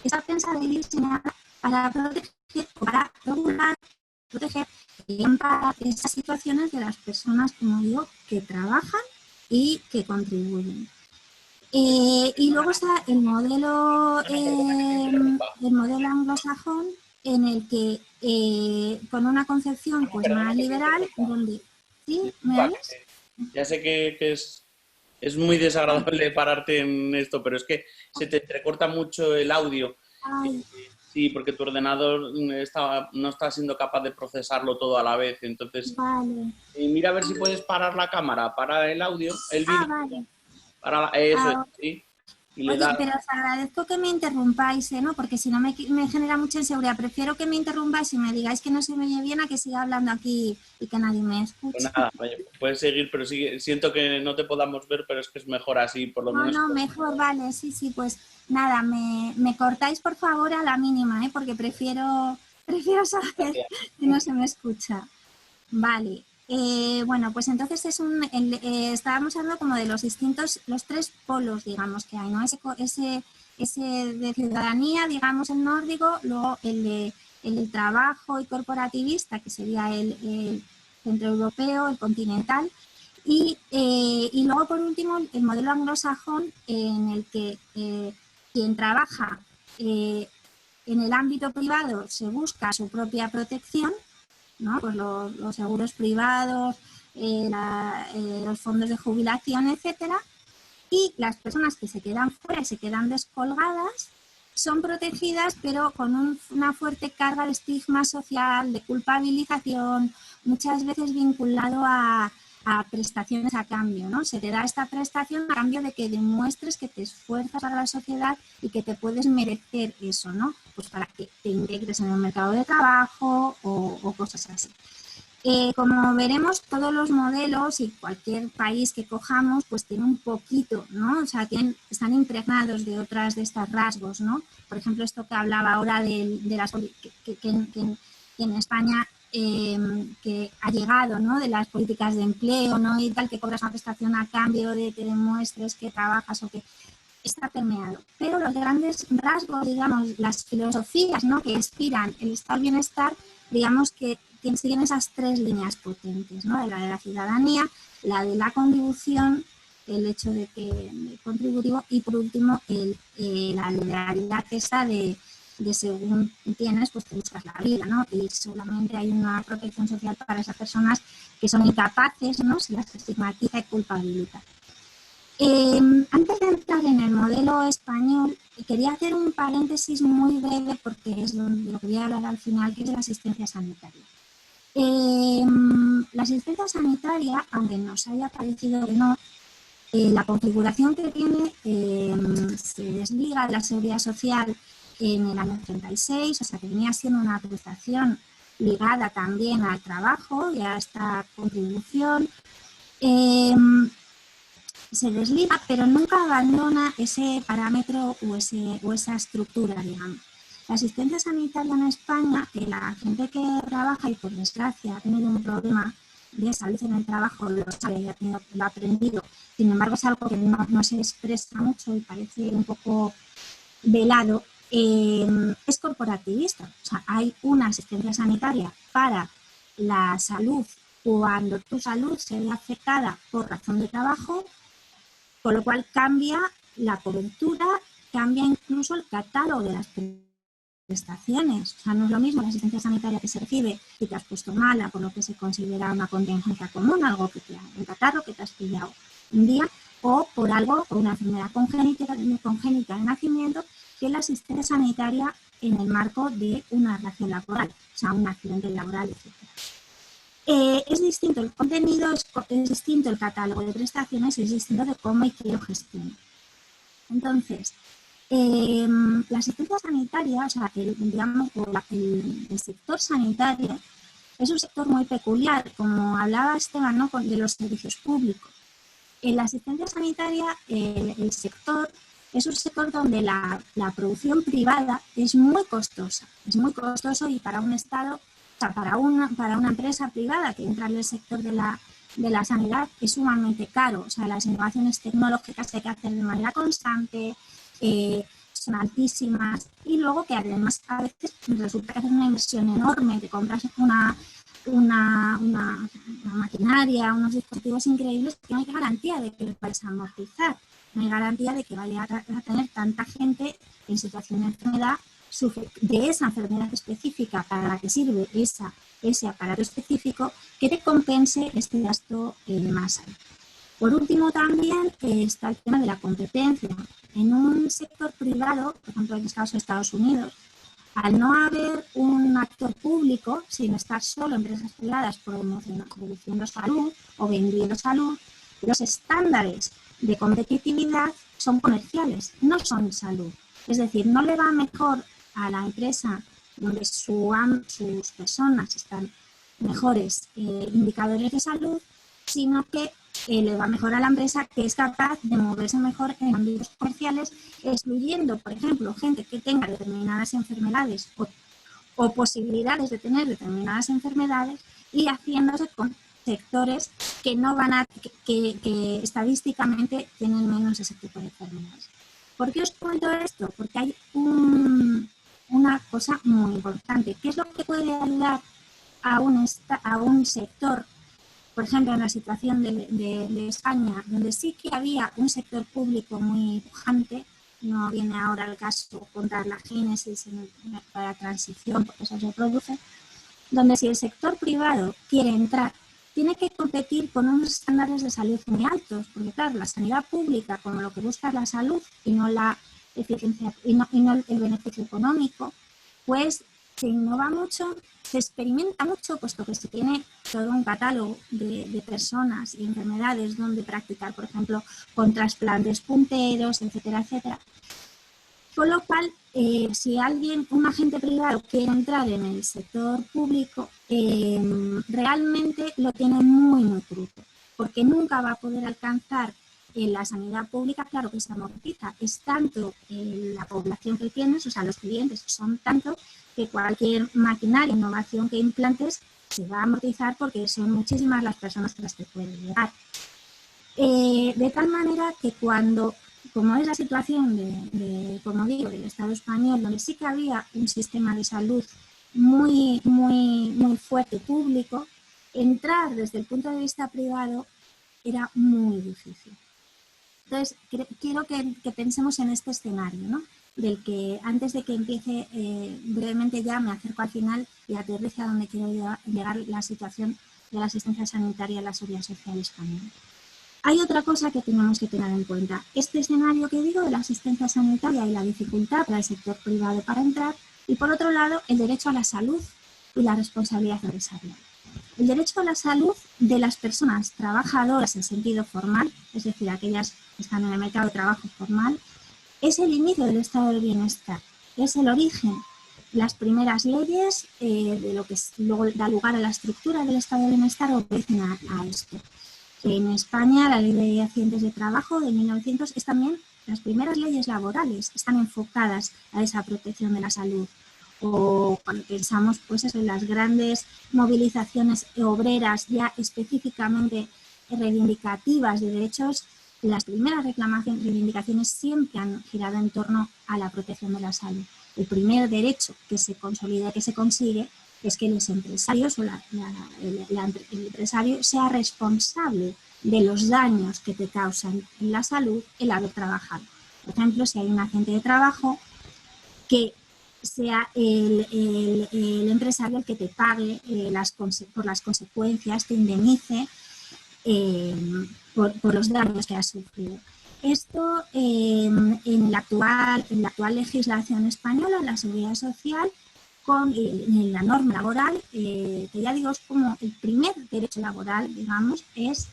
está pensada y diseñada para proteger o para regular, proteger para esas situaciones de las personas, como digo, que trabajan y que contribuyen. Y luego está el modelo anglosajón, en el que con una concepción pues más liberal, donde... ¿Sí? ¿Me oyes? Ya sé que es muy desagradable pararte en esto, pero es que se te entrecorta mucho el audio. Ay. Sí, porque tu ordenador no está siendo capaz de procesarlo todo a la vez. Entonces, Vale. mira a ver si puedes parar la cámara, para el audio, el vídeo. Vale. Eso es, sí. Y le Oye, das... pero os agradezco que me interrumpáis, ¿no? Porque si no me genera mucha inseguridad. Prefiero que me interrumpáis y me digáis que no se me oye bien a que siga hablando aquí y que nadie me escuche. Pues nada, puedes seguir, pero sí, siento que no te podamos ver, pero es que es mejor así, por lo menos. No, mejor, vale, sí, pues nada, me cortáis por favor a la mínima, ¿eh? Porque prefiero saber que no se me escucha. Vale. Bueno, pues entonces estábamos hablando como de los tres polos, digamos, que hay, ¿no? Ese de ciudadanía, digamos, el nórdico, luego el del trabajo y corporativista, que sería el centroeuropeo, el continental, y luego, por último, el modelo anglosajón, en el que quien trabaja en el ámbito privado se busca su propia protección, ¿no? Pues los seguros privados, los fondos de jubilación, etcétera, y las personas que se quedan fuera y se quedan descolgadas son protegidas, pero con una fuerte carga de estigma social, de culpabilización, muchas veces vinculado a prestaciones a cambio, ¿no? Se te da esta prestación a cambio de que demuestres que te esfuerzas para la sociedad y que te puedes merecer eso, ¿no? Pues para que te integres en el mercado de trabajo o cosas así. Como veremos, todos los modelos y cualquier país que cojamos, pues tiene un poquito, ¿no? O sea, están impregnados de otras de estos rasgos, ¿no? Por ejemplo, esto que hablaba ahora de las que en España que ha llegado, ¿no? De las políticas de empleo, ¿no? Y tal, que cobras una prestación a cambio de que demuestres que trabajas o que está permeado. Pero los grandes rasgos, digamos, las filosofías, ¿no? Que inspiran el estado-bienestar, digamos que siguen esas tres líneas potentes, ¿no? La de la ciudadanía, la de la contribución, el hecho de que contributivo, y por último la liberalidad esa de según tienes, pues te buscas la vida, ¿no? Y solamente hay una protección social para esas personas que son incapaces, ¿no? Se las estigmatiza y culpabiliza. Antes de entrar en el modelo español, quería hacer un paréntesis muy breve porque es de lo que voy a hablar al final, que es de la asistencia sanitaria. La asistencia sanitaria, aunque nos haya parecido que no, la configuración que tiene se desliga de la seguridad social en el año 36, o sea que venía siendo una prestación ligada también al trabajo y a esta contribución. Se desliga, pero nunca abandona ese parámetro o esa estructura, digamos. La asistencia sanitaria en España, la gente que trabaja y por desgracia ha tenido un problema de salud en el trabajo, lo sabe, lo ha aprendido. Sin embargo, es algo que no se expresa mucho y parece un poco velado, es corporativista. O sea, hay una asistencia sanitaria para la salud cuando tu salud se ve afectada por razón de trabajo, con lo cual cambia la cobertura, cambia incluso el catálogo de las prestaciones. O sea, no es lo mismo la asistencia sanitaria que se recibe y te has puesto mala por lo que se considera una contingencia común, algo que te ha un catarro, que te has pillado un día, o por algo, por una enfermedad congénita de nacimiento, que es la asistencia sanitaria en el marco de una relación laboral, o sea, un accidente laboral, etc. Es distinto el contenido, es distinto el catálogo de prestaciones, es distinto de cómo y qué lo gestiona. Entonces, la asistencia sanitaria, o sea, el sector sanitario es un sector muy peculiar, como hablaba Esteban, ¿no? De los servicios públicos. En la asistencia sanitaria, el sector es un sector donde la producción privada es muy costosa. Es muy costoso y para un Estado, o sea, para una empresa privada que entra en el sector de la sanidad es sumamente caro. O sea, las innovaciones tecnológicas que hay que hacer de manera constante, son altísimas, y luego que además a veces resulta que hacer una inversión enorme, te compras una maquinaria, unos dispositivos increíbles que no hay garantía de que los vais a amortizar, no hay garantía de que vaya a tener tanta gente en situación de enfermedad, de esa enfermedad específica para la que sirve ese aparato específico, que te compense este gasto más alto. Por último, también está el tema de la competencia. En un sector privado, por ejemplo en el caso de Estados Unidos, al no haber un actor público, sino estar solo empresas privadas produciendo salud o vendiendo salud, los estándares de competitividad son comerciales, no son salud. Es decir, no le va mejor a la empresa donde sus personas están mejores indicadores de salud, sino que le va mejor a la empresa que es capaz de moverse mejor en ámbitos comerciales, excluyendo, por ejemplo, gente que tenga determinadas enfermedades o posibilidades de tener determinadas enfermedades y haciéndose con sectores que no van a que estadísticamente tienen menos ese tipo de enfermedades. ¿Por qué os cuento esto? Porque hay una cosa muy importante. ¿Qué es lo que puede ayudar a un sector? Por ejemplo, en la situación de España, donde sí que había un sector público muy pujante, no viene ahora el caso contar la génesis para la transición, porque eso se produce, donde si el sector privado quiere entrar, tiene que competir con unos estándares de salud muy altos, porque claro, la sanidad pública, como lo que busca es la salud y no la eficiencia y no el beneficio económico, pues se innova mucho, se experimenta mucho, puesto que se tiene todo un catálogo de personas y enfermedades donde practicar, por ejemplo, con trasplantes punteros, etcétera, etcétera. Con lo cual, si un agente privado quiere entrar en el sector público, realmente lo tiene muy, muy crudo, porque nunca va a poder alcanzar en la sanidad pública, claro que se amortiza, es tanto la población que tienes, o sea, los clientes son tanto que cualquier maquinaria, innovación que implantes se va a amortizar porque son muchísimas las personas a las que puede llegar. De tal manera que como es la situación como digo, del Estado español, donde sí que había un sistema de salud muy, muy, muy fuerte público, entrar desde el punto de vista privado era muy difícil. Entonces, quiero que pensemos en este escenario, ¿no? Del que antes de que empiece brevemente ya me acerco al final y aterrizo a donde quiero llegar la situación de la asistencia sanitaria en la seguridad social española. Hay otra cosa que tenemos que tener en cuenta. Este escenario que digo de la asistencia sanitaria y la dificultad para el sector privado para entrar, y por otro lado el derecho a la salud y la responsabilidad empresarial. El derecho a la salud de las personas trabajadoras en sentido formal, es decir, aquellas que están en el mercado de trabajo formal, es el inicio del estado del bienestar, es el origen. Las primeras leyes de lo que luego da lugar a la estructura del estado del bienestar obedecen a esto. En España la ley de accidentes de trabajo de 1900 es también, las primeras leyes laborales están enfocadas a esa protección de la salud. O cuando pensamos pues eso, en las grandes movilizaciones obreras ya específicamente reivindicativas de derechos, las primeras reivindicaciones siempre han girado en torno a la protección de la salud. El primer derecho que se consolida, que se consigue, es que los empresarios o el empresario sea responsable de los daños que te causan en la salud el haber trabajado. Por ejemplo, si hay un accidente de trabajo, que sea el empresario el que te pague por las consecuencias, te indemnice por los daños que has sufrido. Esto en la actual legislación española, la seguridad social, en la norma laboral, que ya digo es como el primer derecho laboral, digamos, es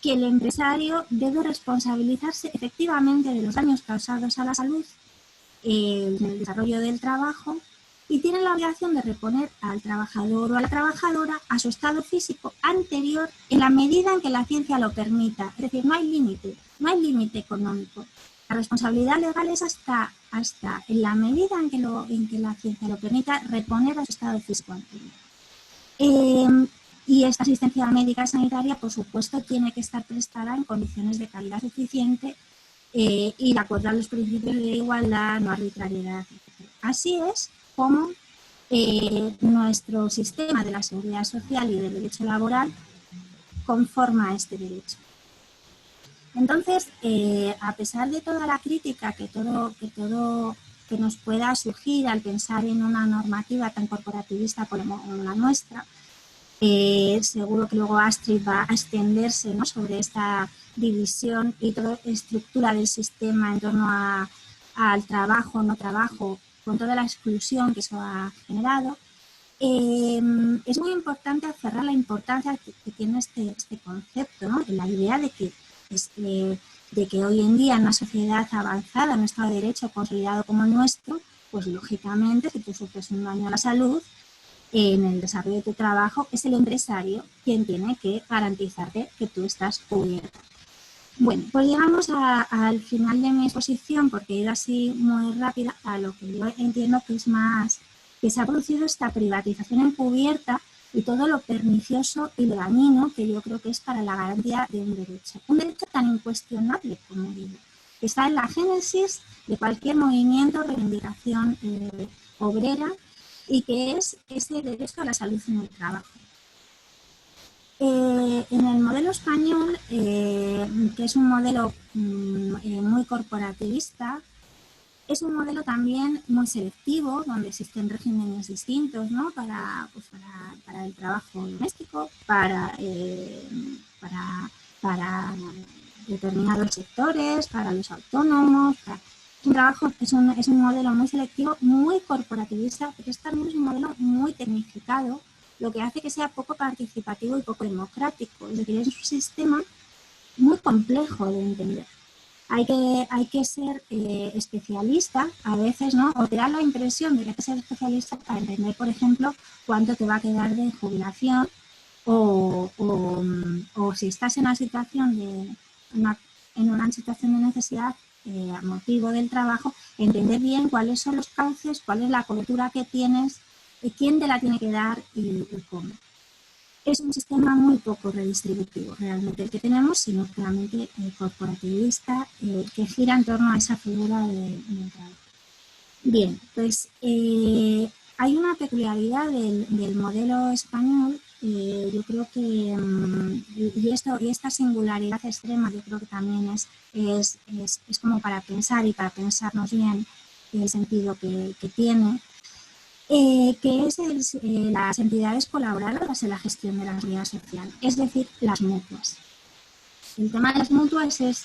que el empresario debe responsabilizarse efectivamente de los daños causados a la salud en el desarrollo del trabajo y tiene la obligación de reponer al trabajador o a la trabajadora a su estado físico anterior en la medida en que la ciencia lo permita. Es decir, no hay límite económico. La responsabilidad legal es hasta en la medida en que la ciencia lo permita reponer a su estado físico anterior. Y esta asistencia médica sanitaria, por supuesto, tiene que estar prestada en condiciones de calidad suficiente y de acuerdo a los principios de igualdad, no arbitrariedad, etc. Así es como nuestro sistema de la seguridad social y del derecho laboral conforma este derecho. Entonces, a pesar de toda la crítica que nos pueda surgir al pensar en una normativa tan corporativista como la nuestra, seguro que luego Astrid va a extenderse, ¿no?, sobre esta división y toda estructura del sistema en torno al trabajo, no trabajo, con toda la exclusión que eso ha generado. Es muy importante aferrar la importancia que tiene este concepto, ¿no?, la idea de que hoy en día en una sociedad avanzada, en un Estado de Derecho consolidado como el nuestro, pues lógicamente si tú sufres un daño a la salud, en el desarrollo de tu trabajo es el empresario quien tiene que garantizarte que tú estás cubierto. Bueno, pues llegamos al final de mi exposición, porque he ido así muy rápida a lo que yo entiendo que es más, que se ha producido esta privatización encubierta y todo lo pernicioso y lo dañino que yo creo que es para la garantía de un derecho tan incuestionable como digo, que está en la génesis de cualquier movimiento, reivindicación obrera, y que es ese derecho a la salud en el trabajo. En el modelo español, que es un modelo muy corporativista, es un modelo también muy selectivo, donde existen regímenes distintos, ¿no?, para el trabajo doméstico, para determinados sectores, para los autónomos. Es un modelo muy selectivo, muy corporativista, pero también es un modelo muy tecnificado, lo que hace que sea poco participativo y poco democrático. Es decir, es un sistema muy complejo de entender. Hay que ser especialista a veces, ¿no?, o te da la impresión de que hay que ser especialista para entender, por ejemplo, cuánto te va a quedar de jubilación o si estás en una situación de necesidad a motivo del trabajo, entender bien cuáles son los cauces, cuál es la cobertura que tienes, quién te la tiene que dar y cómo. Es un sistema muy poco redistributivo realmente el que tenemos, sino claramente corporativista, que gira en torno a esa figura del trabajo. Bien, pues hay una peculiaridad del modelo español, yo creo que, y esta singularidad extrema, yo creo que también es como para pensar y para pensarnos bien el sentido que tiene, que es las entidades colaboradoras en la gestión de la seguridad social, es decir, las mutuas. El tema de las mutuas es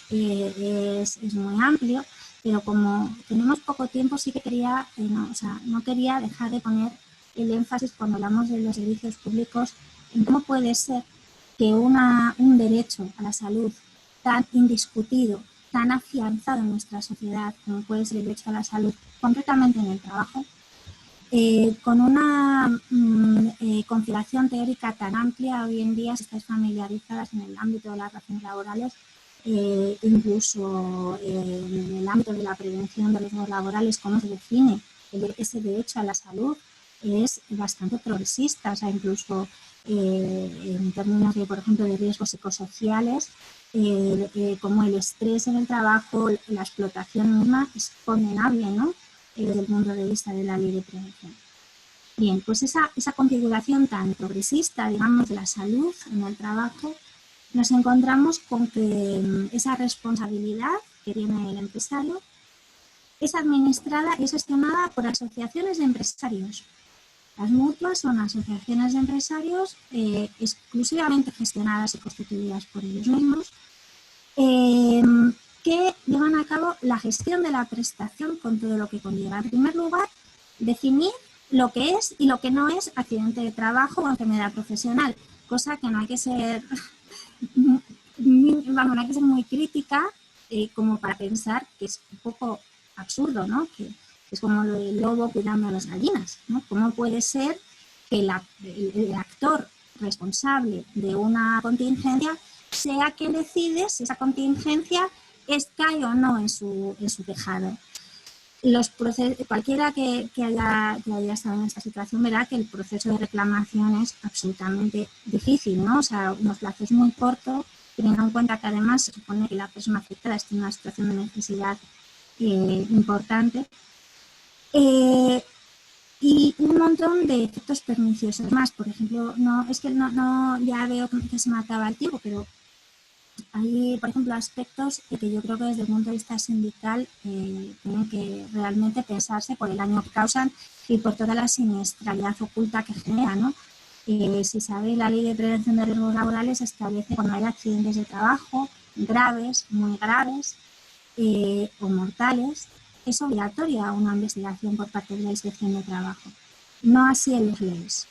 muy amplio, pero como tenemos poco tiempo, sí que quería, no quería dejar de poner el énfasis cuando hablamos de los servicios públicos en cómo puede ser que un derecho a la salud tan indiscutido, tan afianzado en nuestra sociedad como puede ser el derecho a la salud, concretamente en el trabajo, con una configuración teórica tan amplia, hoy en día, si estáis familiarizadas en el ámbito de las relaciones laborales, incluso en el ámbito de la prevención de riesgos laborales, cómo se define ese derecho a la salud, es bastante progresista, o sea, incluso en términos de, por ejemplo, de riesgos psicosociales, como el estrés en el trabajo, la explotación misma es condenable, ¿no?, desde el punto de vista de la ley de prevención. Bien, pues esa configuración tan progresista, digamos, de la salud en el trabajo, nos encontramos con que esa responsabilidad que tiene el empresario es administrada y gestionada por asociaciones de empresarios. Las mutuas son asociaciones de empresarios exclusivamente gestionadas y constituidas por ellos mismos, que llevan a cabo la gestión de la prestación con todo lo que conlleva. En primer lugar, definir lo que es y lo que no es accidente de trabajo o enfermedad profesional, cosa que no hay que ser, no hay que ser muy crítica como para pensar que es un poco absurdo, ¿no?, que es como lo del lobo cuidando a las gallinas, ¿no? ¿Cómo puede ser que el actor responsable de una contingencia sea quien decide si esa contingencia cae o no en su tejado? Cualquiera que haya estado en esta situación verá que el proceso de reclamación es absolutamente difícil, ¿no? O sea, unos plazos muy cortos, teniendo en cuenta que además se supone que la persona afectada está en una situación de necesidad importante. Y un un montón de efectos perniciosos más. Por ejemplo, ya veo que se me acaba el tiempo, pero hay, por ejemplo, aspectos que yo creo que desde el punto de vista sindical tienen que realmente pensarse por el daño que causan y por toda la siniestralidad oculta que genera, ¿no? Si sabe, la Ley de Prevención de Riesgos Laborales establece cuando hay accidentes de trabajo graves, muy graves o mortales, es obligatoria una investigación por parte de la Inspección de Trabajo. No así en los leves.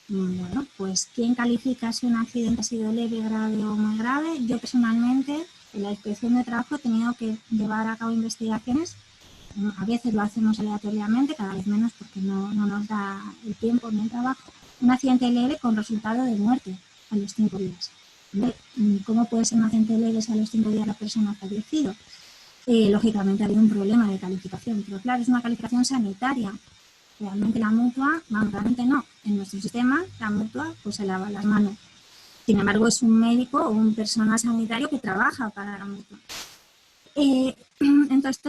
Bueno, pues ¿quién califica si un accidente ha sido leve, grave o muy grave? Yo personalmente en la Inspección de Trabajo he tenido que llevar a cabo investigaciones. A veces lo hacemos aleatoriamente, cada vez menos porque no nos da el tiempo ni el trabajo. Un accidente leve con resultado de muerte a los 5 días. ¿Cómo puede ser un accidente leve si a los 5 días la persona ha fallecido? Lógicamente ha habido un problema de calificación, pero claro, es una calificación sanitaria. Realmente la mutua, realmente no. En nuestro sistema, la mutua pues se lava las manos. Sin embargo, es un médico o un personal sanitario que trabaja para la mutua. Entonces,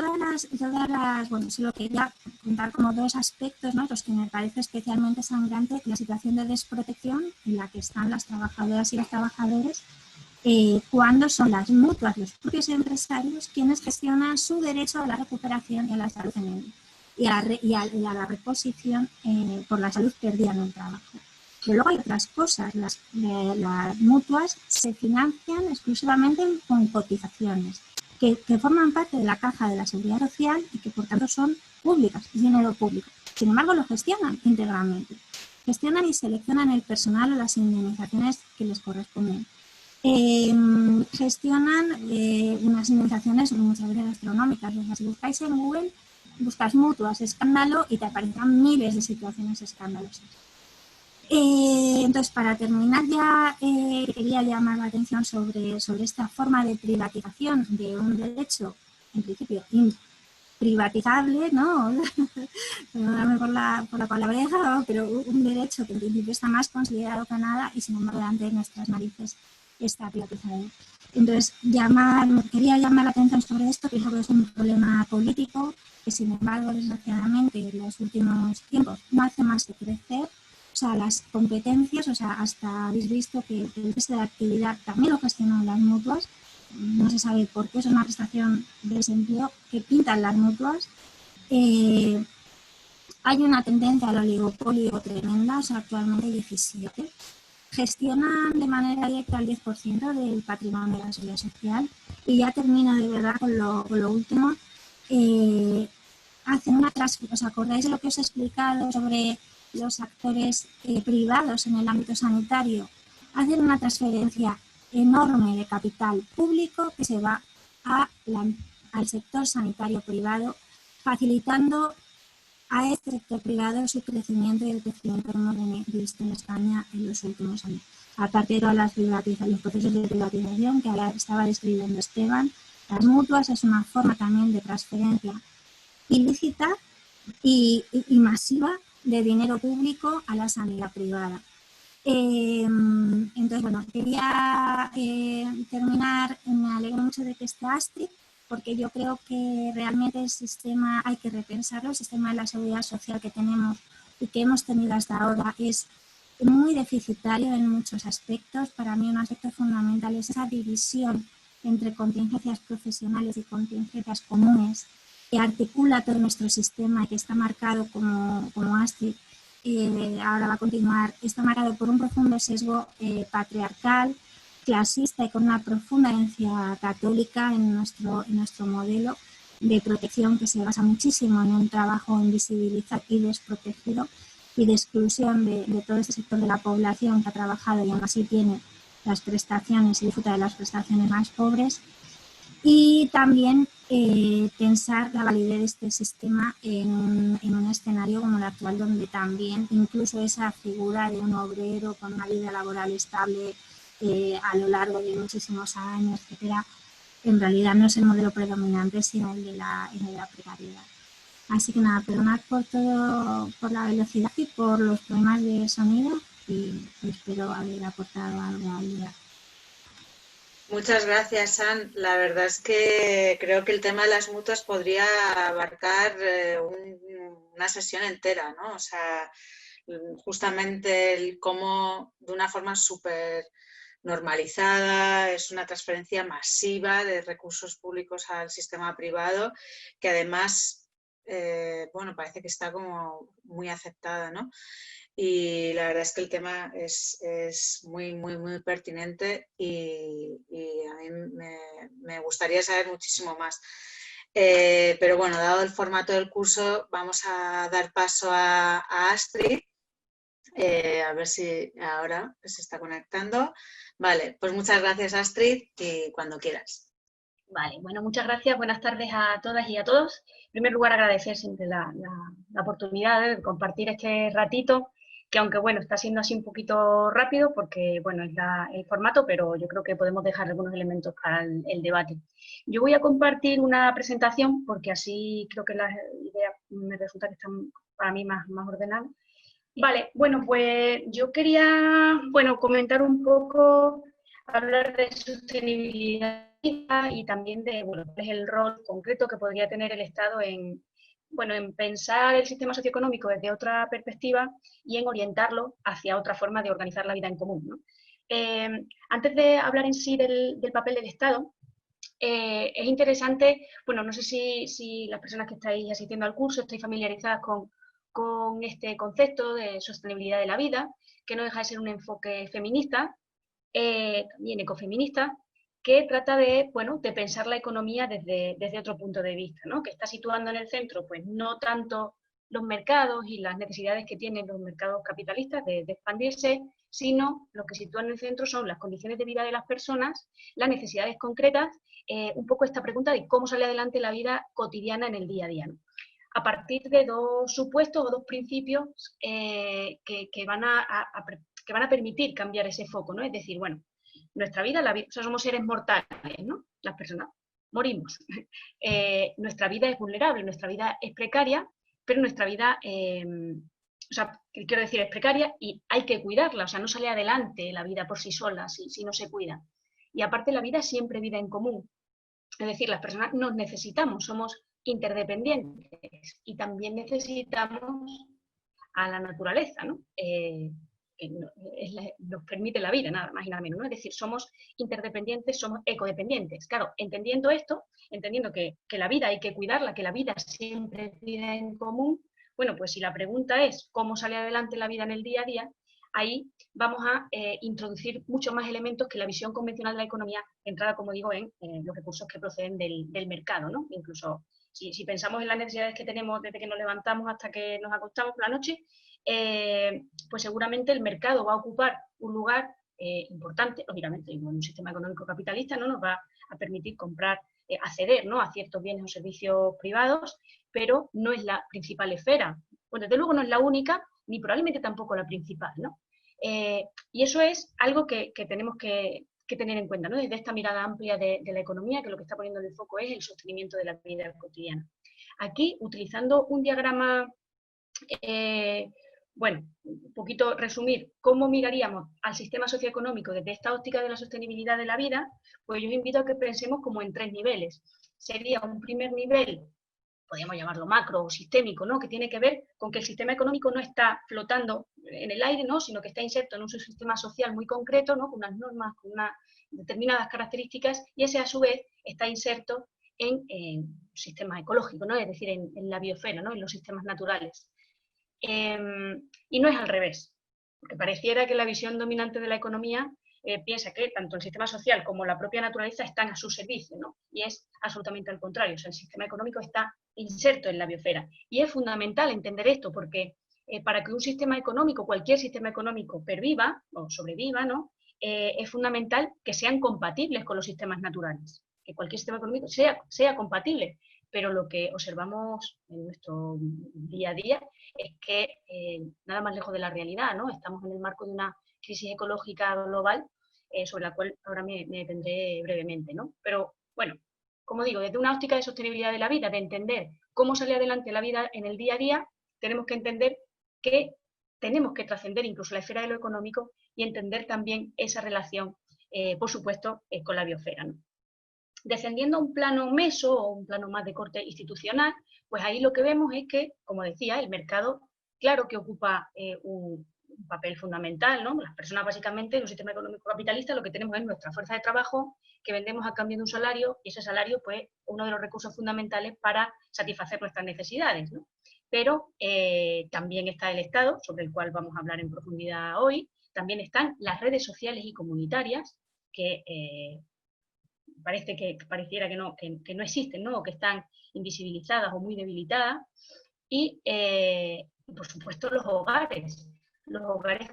bueno, solo quería contar como 2 aspectos, ¿no? Los que me parece especialmente sangrante, la situación de desprotección en la que están las trabajadoras y los trabajadores cuando son las mutuas, los propios empresarios, quienes gestionan su derecho a la recuperación y a la salud y a la reposición por la salud perdida en el trabajo. Pero luego hay otras cosas. Las mutuas se financian exclusivamente con cotizaciones que forman parte de la caja de la Seguridad Social y que por tanto son públicas, es dinero público. Sin embargo, lo gestionan íntegramente. Gestionan y seleccionan el personal o las indemnizaciones que les corresponden. Gestionan unas indemnizaciones muchas veces astronómicas. O sea, si buscáis en Google, buscas mutuas, escándalo y te aparecerán miles de situaciones escandalosas. Entonces, para terminar ya, quería llamar la atención sobre esta forma de privatización de un derecho, en principio, imprivatizable, ¿no? Perdóname por la palabreja, pero un derecho que en principio está más considerado que nada y sin embargo delante de nuestras narices está privatizado. Entonces, quería llamar la atención sobre esto, que es un problema político que sin embargo, desgraciadamente, en los últimos tiempos no hace más que crecer. O sea, las competencias, o sea, hasta habéis visto que el cese de la actividad también lo gestionan las mutuas. No se sabe por qué, es una prestación de desempleo que pintan las mutuas. Hay una tendencia al oligopolio tremenda, o sea, actualmente 17. Gestionan de manera directa el 10% del patrimonio de la Seguridad Social. Y ya termino de verdad con lo último. Hacen una transferencia, ¿os acordáis de lo que os he explicado sobre los actores privados en el ámbito sanitario? Hacen una transferencia enorme de capital público que se va al sector sanitario privado, facilitando a este sector privado su crecimiento y el crecimiento que hemos visto en España en los últimos años. Aparte de todas las privatizaciones, los procesos de privatización que ahora estaba describiendo Esteban, las mutuas es una forma también de transferencia ilícita y masiva de dinero público a la sanidad privada. Entonces, bueno, quería terminar, me alegro mucho de que esté Astrid, porque yo creo que realmente el sistema hay que repensarlo, el sistema de la seguridad social que tenemos y que hemos tenido hasta ahora es muy deficitario en muchos aspectos. Para mí un aspecto fundamental es esa división entre contingencias profesionales y contingencias comunes que articula todo nuestro sistema y que está marcado como Astrid, ahora va a continuar, está marcado por un profundo sesgo patriarcal, clasista y con una profunda herencia católica en nuestro modelo de protección que se basa muchísimo en un trabajo invisibilizado y desprotegido y de exclusión de todo ese sector de la población que ha trabajado y aún así tiene las prestaciones y disfruta de las prestaciones más pobres. Y también pensar la validez de este sistema en un escenario como el actual, donde también incluso esa figura de un obrero con una vida laboral estable a lo largo de muchísimos años, etcétera, en realidad no es el modelo predominante, sino el de la precariedad. Así que nada, perdonad por todo, por la velocidad y por los problemas de sonido, y espero haber aportado algo al día. Muchas gracias, San. La verdad es que creo que el tema de las mutuas podría abarcar un una sesión entera, ¿no? O sea, justamente el cómo de una forma súper normalizada, es una transferencia masiva de recursos públicos al sistema privado, que además, bueno, parece que está como muy aceptada, ¿no? Y la verdad es que el tema es muy, muy, muy pertinente y a mí me gustaría saber muchísimo más. Pero bueno, dado el formato del curso, vamos a dar paso a Astrid. A ver si ahora se está conectando. Vale, pues muchas gracias, Astrid, y cuando quieras. Vale, bueno, muchas gracias. Buenas tardes a todas y a todos. En primer lugar, agradecer siempre la oportunidad de compartir este ratito, que aunque bueno, está siendo así un poquito rápido porque bueno, es el formato, pero yo creo que podemos dejar algunos elementos para el debate. Yo voy a compartir una presentación porque así creo que las ideas me resulta que están para mí más ordenadas. Vale, bueno, pues yo quería, bueno, comentar un poco, hablar de sostenibilidad y también de, bueno, cuál es el rol concreto que podría tener el Estado en, bueno, en pensar el sistema socioeconómico desde otra perspectiva y en orientarlo hacia otra forma de organizar la vida en común, ¿no? Antes de hablar en sí del papel del Estado, es interesante, bueno, no sé si las personas que estáis asistiendo al curso estáis familiarizadas con este concepto de sostenibilidad de la vida, que no deja de ser un enfoque feminista, también ecofeminista, que trata de, bueno, de pensar la economía desde otro punto de vista, ¿no? Que está situando en el centro, pues, no tanto los mercados y las necesidades que tienen los mercados capitalistas de expandirse, sino lo que sitúa en el centro son las condiciones de vida de las personas, las necesidades concretas, un poco esta pregunta de cómo sale adelante la vida cotidiana en el día a día, ¿no? A partir de dos supuestos o dos principios que van a permitir cambiar ese foco, ¿no? Es decir, bueno, nuestra vida, o sea, somos seres mortales, ¿no? Las personas morimos. Nuestra vida es vulnerable, nuestra vida es precaria, pero nuestra vida, o sea, quiero decir, es precaria y hay que cuidarla, o sea, no sale adelante la vida por sí sola si no se cuida. Y aparte la vida es siempre vida en común. Es decir, las personas nos necesitamos, somos interdependientes y también necesitamos a la naturaleza, ¿no? Nos permite la vida, nada más y nada menos, ¿no? Es decir, somos interdependientes, somos ecodependientes. Claro, entendiendo esto, entendiendo que la vida hay que cuidarla, que la vida siempre es vida en común, bueno, pues si la pregunta es cómo sale adelante la vida en el día a día, ahí vamos a introducir muchos más elementos que la visión convencional de la economía, entrada, como digo, en los recursos que proceden del mercado, ¿no? Incluso si pensamos en las necesidades que tenemos desde que nos levantamos hasta que nos acostamos por la noche, pues seguramente el mercado va a ocupar un lugar importante, lógicamente, en un sistema económico capitalista, ¿no? Nos va a permitir comprar, acceder, ¿no? A ciertos bienes o servicios privados, pero no es la principal esfera. Bueno, desde luego no es la única, ni probablemente tampoco la principal, ¿no? Y eso es algo que tenemos que tener en cuenta, ¿no? Desde esta mirada amplia de la economía, que lo que está poniendo en el foco es el sostenimiento de la vida cotidiana. Aquí, utilizando un diagrama, bueno, un poquito resumir cómo miraríamos al sistema socioeconómico desde esta óptica de la sostenibilidad de la vida, pues yo os invito a que pensemos como en tres niveles. Sería un primer nivel, podríamos llamarlo macro o sistémico, ¿no? Que tiene que ver con que el sistema económico no está flotando en el aire, ¿no? Sino que está inserto en un sistema social muy concreto, ¿no? Con unas normas, con unas determinadas características, y ese a su vez está inserto en sistemas ecológicos, ¿no? Es decir, en la biosfera, ¿no? En los sistemas naturales. Y no es al revés, porque pareciera que la visión dominante de la economía piensa que tanto el sistema social como la propia naturaleza están a su servicio, ¿no? Y es absolutamente al contrario, o sea, el sistema económico está inserto en la biosfera. Y es fundamental entender esto, porque para que un sistema económico, cualquier sistema económico, perviva o sobreviva, ¿no? Es fundamental que sean compatibles con los sistemas naturales, que cualquier sistema económico sea compatible. Pero lo que observamos en nuestro día a día es que nada más lejos de la realidad, ¿no? Estamos en el marco de una crisis ecológica global, sobre la cual ahora me detendré brevemente, ¿no? Pero, bueno, como digo, desde una óptica de sostenibilidad de la vida, de entender cómo sale adelante la vida en el día a día, tenemos que entender que tenemos que trascender incluso la esfera de lo económico y entender también esa relación, por supuesto, con la biosfera, ¿no? Descendiendo a un plano meso o un plano más de corte institucional, pues ahí lo que vemos es que, como decía, el mercado, claro que ocupa un papel fundamental, ¿no? Las personas básicamente en un sistema económico capitalista lo que tenemos es nuestra fuerza de trabajo que vendemos a cambio de un salario, y ese salario pues uno de los recursos fundamentales para satisfacer nuestras necesidades, ¿no? Pero también está el Estado, sobre el cual vamos a hablar en profundidad hoy, también están las redes sociales y comunitarias que pareciera que no existen, ¿no? O que están invisibilizadas o muy debilitadas, y por supuesto los hogares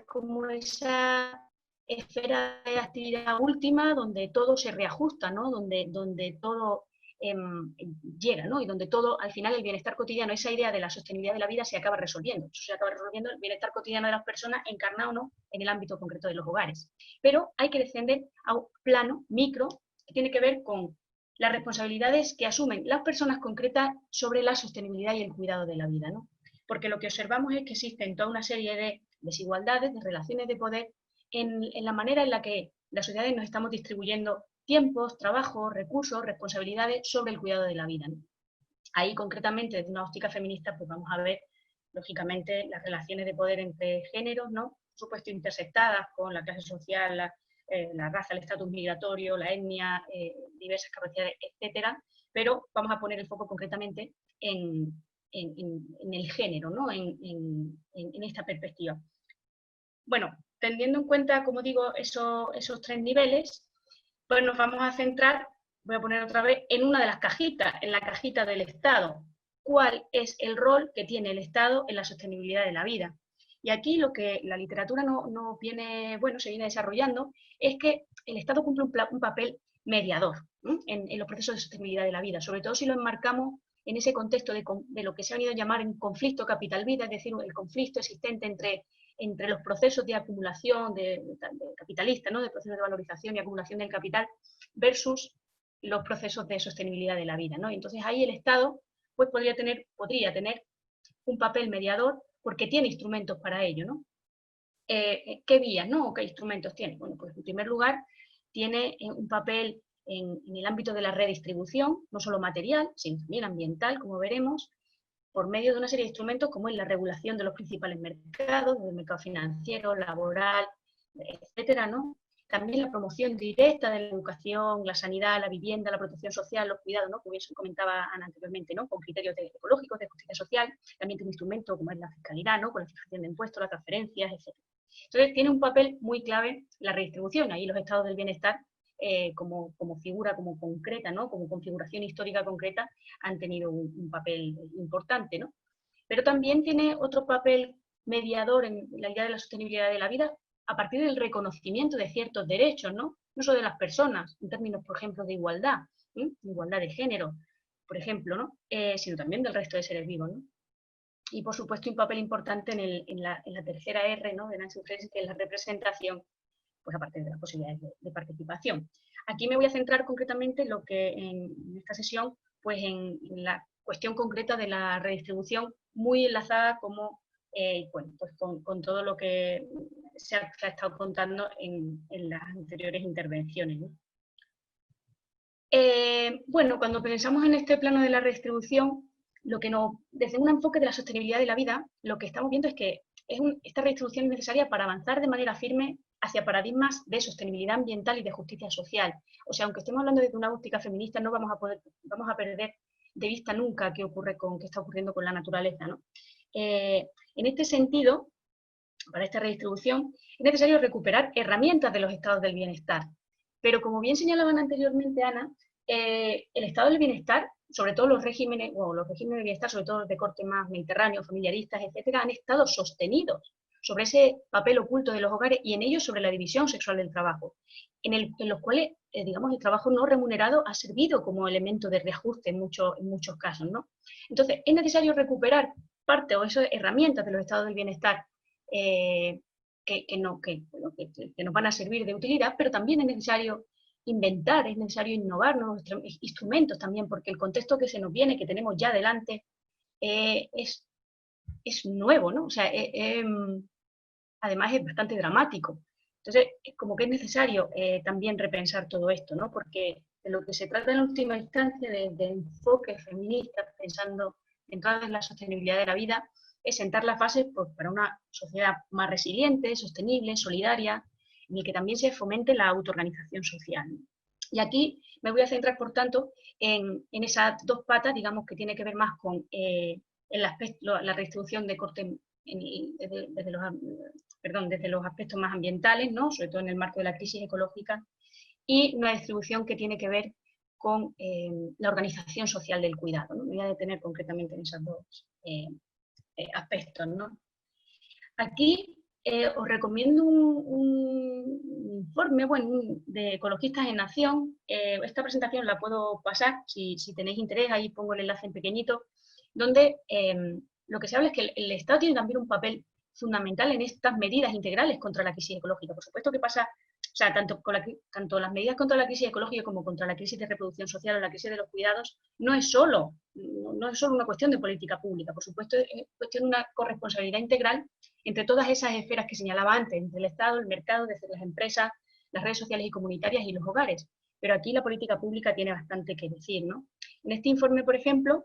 como esa esfera de actividad última donde todo se reajusta, ¿no? Donde todo llega, ¿no? Y donde todo, al final, el bienestar cotidiano, esa idea de la sostenibilidad de la vida se acaba resolviendo. Se acaba resolviendo el bienestar cotidiano de las personas encarnado, ¿no?, en el ámbito concreto de los hogares. Pero hay que descender a un plano micro que tiene que ver con las responsabilidades que asumen las personas concretas sobre la sostenibilidad y el cuidado de la vida, ¿no? Porque lo que observamos es que existen toda una serie de desigualdades, de relaciones de poder en la manera en la que las sociedades nos estamos distribuyendo tiempos, trabajos, recursos, responsabilidades sobre el cuidado de la vida, ¿no? Ahí, concretamente, desde una óptica feminista, pues vamos a ver, lógicamente, las relaciones de poder entre géneros, ¿no? Por supuesto, intersectadas con la clase social, la raza, el estatus migratorio, la etnia, diversas capacidades, etcétera, pero vamos a poner el foco concretamente en el género, ¿no? En esta perspectiva. Bueno, teniendo en cuenta, como digo, esos tres niveles, pues nos vamos a centrar, voy a poner otra vez, en una de las cajitas, en la cajita del Estado. ¿Cuál es el rol que tiene el Estado en la sostenibilidad de la vida? Y aquí lo que la literatura no viene, bueno, se viene desarrollando, es que el Estado cumple un papel mediador en los procesos de sostenibilidad de la vida, sobre todo si lo enmarcamos en ese contexto de lo que se ha venido a llamar en conflicto capital-vida, es decir, el conflicto existente entre los procesos de acumulación de capitalista, ¿no?, de procesos de valorización y acumulación del capital, versus los procesos de sostenibilidad de la vida, ¿no? Y entonces ahí el Estado pues podría tener un papel mediador porque tiene instrumentos para ello, ¿no? ¿Qué vías, no? ¿O qué instrumentos tiene? Bueno, pues en primer lugar tiene un papel en el ámbito de la redistribución, no solo material, sino también ambiental, como veremos, por medio de una serie de instrumentos como es la regulación de los principales mercados, del mercado financiero, laboral, etcétera, ¿no? También la promoción directa de la educación, la sanidad, la vivienda, la protección social, los cuidados, ¿no?, como bien se comentaba Ana anteriormente, ¿no?, con criterios ecológicos, de justicia social. También tiene un instrumento como es la fiscalidad, ¿no?, con la fijación de impuestos, las transferencias, etcétera. Entonces tiene un papel muy clave la redistribución. Ahí los estados del bienestar, como figura, como concreta, ¿no?, como configuración histórica concreta, han tenido un papel importante, ¿no? Pero también tiene otro papel mediador en la idea de la sostenibilidad de la vida a partir del reconocimiento de ciertos derechos, ¿no? No solo de las personas, en términos, por ejemplo, de igualdad, igualdad de género, por ejemplo, ¿no? Sino también del resto de seres vivos, ¿no? Y, por supuesto, un papel importante en la tercera R, ¿no?, de Nancy Fraser, que es la representación, pues a partir de las posibilidades de participación. Aquí me voy a centrar concretamente en lo que en esta sesión, pues en la cuestión concreta de la redistribución, muy enlazada como, bueno, pues con todo lo que se ha estado contando en las anteriores intervenciones, ¿no? Bueno, cuando pensamos en este plano de la redistribución, desde un enfoque de la sostenibilidad de la vida, lo que estamos viendo es que esta redistribución es necesaria para avanzar de manera firme hacia paradigmas de sostenibilidad ambiental y de justicia social. O sea, aunque estemos hablando desde una óptica feminista, no vamos a perder de vista nunca qué está ocurriendo con la naturaleza, ¿no? En este sentido, para esta redistribución, es necesario recuperar herramientas de los estados del bienestar. Pero como bien señalaban anteriormente, Ana, el estado del bienestar, sobre todo los regímenes de bienestar, sobre todo los de corte más mediterráneo, familiaristas, etcétera, han estado sostenidos sobre ese papel oculto de los hogares y en ellos sobre la división sexual del trabajo, en los cuales, digamos, el trabajo no remunerado ha servido como elemento de reajuste en muchos casos, ¿no? Entonces, es necesario recuperar parte o esas herramientas de los estados del bienestar que nos van a servir de utilidad, pero también es necesario inventar, es necesario innovar nuevos instrumentos también, porque el contexto que se nos viene, que tenemos ya delante, es nuevo, ¿no? O sea, además es bastante dramático. Entonces, como que es necesario también repensar todo esto, ¿no? Porque De lo que se trata en última instancia de enfoques feministas, pensando en toda la sostenibilidad de la vida, es sentar las bases pues, para una sociedad más resiliente, sostenible, solidaria, en el que también se fomente la autoorganización social. Y aquí me voy a centrar, por tanto, en esas dos patas, digamos, que tiene que ver más con la redistribución de corte desde los aspectos más ambientales, ¿no? Sobre todo en el marco de la crisis ecológica, y una distribución que tiene que ver con la organización social del cuidado, ¿no? Me voy a detener concretamente en esos dos aspectos, ¿no? Aquí os recomiendo un informe de Ecologistas en Acción. Esta presentación la puedo pasar, si tenéis interés, ahí pongo el enlace en pequeñito, donde lo que se habla es que el Estado tiene también un papel fundamental en estas medidas integrales contra la crisis ecológica. Por supuesto que pasa, o sea, tanto las medidas contra la crisis ecológica como contra la crisis de reproducción social o la crisis de los cuidados, no es solo una cuestión de política pública, por supuesto es cuestión de una corresponsabilidad integral entre todas esas esferas que señalaba antes, entre el Estado, el mercado, desde las empresas, las redes sociales y comunitarias y los hogares. Pero aquí la política pública tiene bastante que decir, ¿no? En este informe, por ejemplo,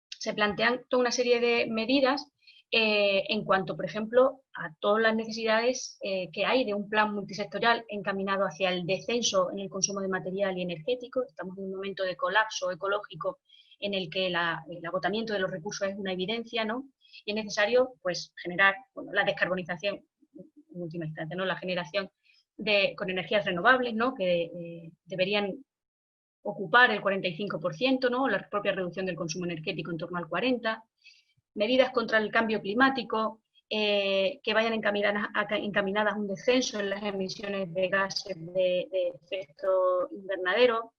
se plantean toda una serie de medidas en cuanto, por ejemplo, a todas las necesidades que hay de un plan multisectorial encaminado hacia el descenso en el consumo de material y energético. Estamos en un momento de colapso ecológico en el que el agotamiento de los recursos es una evidencia, ¿no? Y es necesario pues, generar la descarbonización, en última instancia, ¿no? La generación con energías renovables, ¿no? Que deberían ocupar el 45%, ¿no? La propia reducción del consumo energético en torno al 40%, medidas contra el cambio climático que vayan encaminadas a un descenso en las emisiones de gases de efecto invernadero,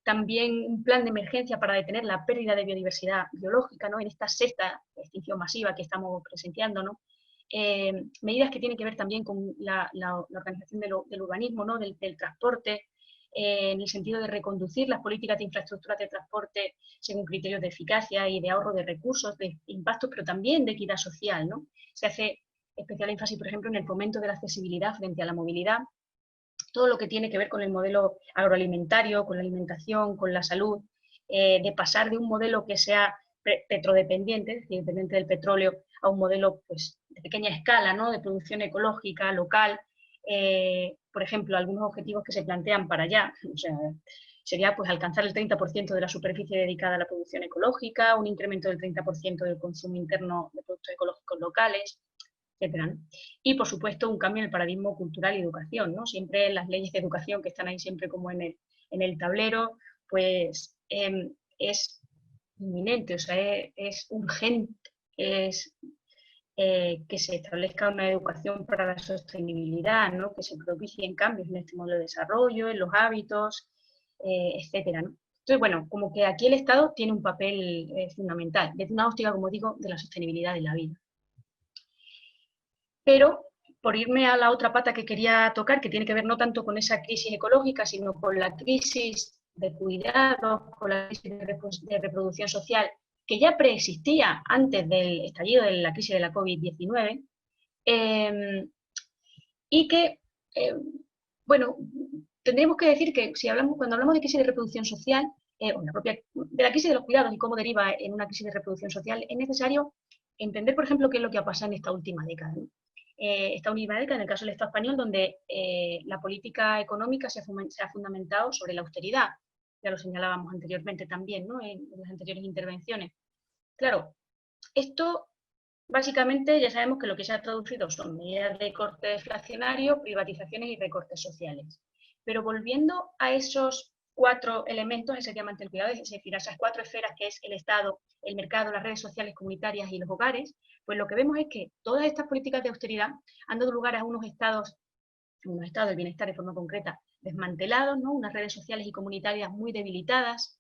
también un plan de emergencia para detener la pérdida de biodiversidad biológica, ¿no? En esta sexta extinción masiva que estamos presenciando, ¿no? Medidas que tienen que ver también con la organización del urbanismo, ¿no? del transporte, en el sentido de reconducir las políticas de infraestructuras de transporte según criterios de eficacia y de ahorro de recursos, de impactos, pero también de equidad social, ¿no? Se hace especial énfasis, por ejemplo, en el fomento de la accesibilidad frente a la movilidad, todo lo que tiene que ver con el modelo agroalimentario, con la alimentación, con la salud, de pasar de un modelo que sea petrodependiente, es decir, dependiente del petróleo, a un modelo pues, de pequeña escala, ¿no? De producción ecológica, local. Por ejemplo, algunos objetivos que se plantean para allá, o sea, sería pues, alcanzar el 30% de la superficie dedicada a la producción ecológica, un incremento del 30% del consumo interno de productos ecológicos locales, etcétera, ¿no? Y, por supuesto, un cambio en el paradigma cultural y educación, ¿no? Siempre las leyes de educación que están ahí siempre como en el tablero, pues es inminente, o sea, es urgente, es que se establezca una educación para la sostenibilidad, ¿no? Que se propicien cambios en este modelo de desarrollo, en los hábitos, etcétera, ¿no? Entonces, bueno, como que aquí el Estado tiene un papel fundamental, desde una óptica, como digo, de la sostenibilidad de la vida. Pero, por irme a la otra pata que quería tocar, que tiene que ver no tanto con esa crisis ecológica, sino con la crisis de cuidados, con la crisis de reproducción social, que ya preexistía antes del estallido de la crisis de la COVID-19, y que, bueno, tendríamos que decir que cuando hablamos de crisis de reproducción social, o de la crisis de los cuidados y cómo deriva en una crisis de reproducción social, es necesario entender, por ejemplo, qué es lo que ha pasado en esta última década, ¿no? Esta última década, en el caso del Estado español, donde la política económica se ha fundamentado sobre la austeridad. Ya lo señalábamos anteriormente también, ¿no? En las anteriores intervenciones. Claro, esto básicamente ya sabemos que lo que se ha traducido son medidas de corte deflacionario, privatizaciones y recortes sociales. Pero volviendo a esos 4 elementos, ese diamante del cuidado, es decir, a esas 4 esferas que es el Estado, el mercado, las redes sociales comunitarias y los hogares, pues lo que vemos es que todas estas políticas de austeridad han dado lugar a unos estados del bienestar de forma concreta desmantelados, ¿no? Unas redes sociales y comunitarias muy debilitadas,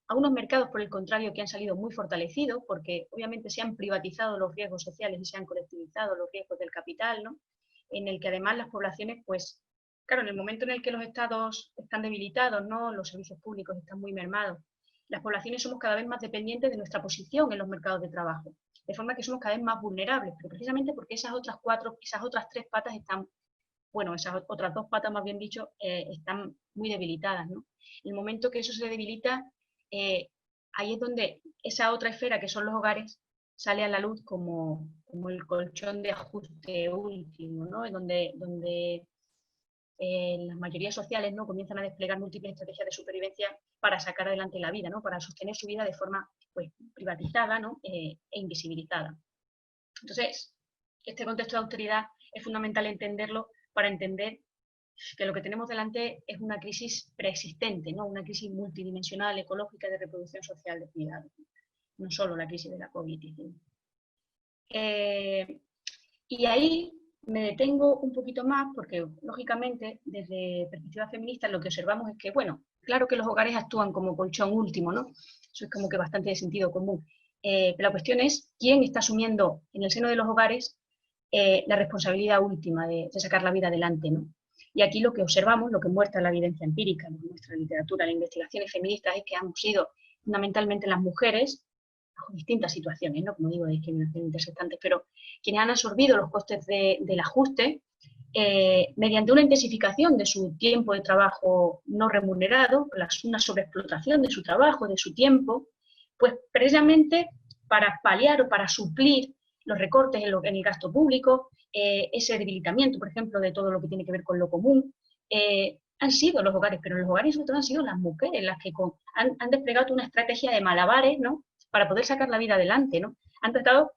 a unos mercados, por el contrario, que han salido muy fortalecidos, porque obviamente se han privatizado los riesgos sociales y se han colectivizado los riesgos del capital, ¿no? En el que además las poblaciones, pues, claro, en el momento en el que los estados están debilitados, ¿no? Los servicios públicos están muy mermados, las poblaciones somos cada vez más dependientes de nuestra posición en los mercados de trabajo, de forma que somos cada vez más vulnerables, pero precisamente porque esas otras 3 patas están bueno, esas otras dos patas, más bien dicho, están muy debilitadas, ¿no? En el momento que eso se debilita, ahí es donde esa otra esfera, que son los hogares, sale a la luz como el colchón de ajuste último, ¿no? Donde las mayorías sociales, ¿no?, comienzan a desplegar múltiples estrategias de supervivencia para sacar adelante la vida, ¿no?, para sostener su vida de forma, pues, privatizada, ¿no?, e invisibilizada. Entonces, este contexto de austeridad es fundamental entenderlo para entender que lo que tenemos delante es una crisis preexistente, ¿no?, una crisis multidimensional, ecológica, de reproducción social, de cuidado, no solo la crisis de la COVID-19. Y ahí me detengo un poquito más porque, lógicamente, desde perspectiva feminista lo que observamos es que, bueno, claro que los hogares actúan como colchón último, ¿no? Eso es como que bastante de sentido común. Pero la cuestión es quién está asumiendo en el seno de los hogares la responsabilidad última de sacar la vida adelante, ¿no? Y aquí lo que observamos, lo que muestra la evidencia empírica, lo que muestra la literatura, las investigaciones feministas, es que han sido fundamentalmente las mujeres, bajo distintas situaciones, ¿no?, como digo, de discriminación intersectantes, pero quienes han absorbido los costes del ajuste mediante una intensificación de su tiempo de trabajo no remunerado, una sobreexplotación de su trabajo, de su tiempo, pues precisamente para paliar o para suplir los recortes en el gasto público, ese debilitamiento, por ejemplo, de todo lo que tiene que ver con lo común, han sido los hogares, pero los hogares sobre todo han sido las mujeres las que han desplegado una estrategia de malabares, ¿no?, para poder sacar la vida adelante, ¿no? Han tratado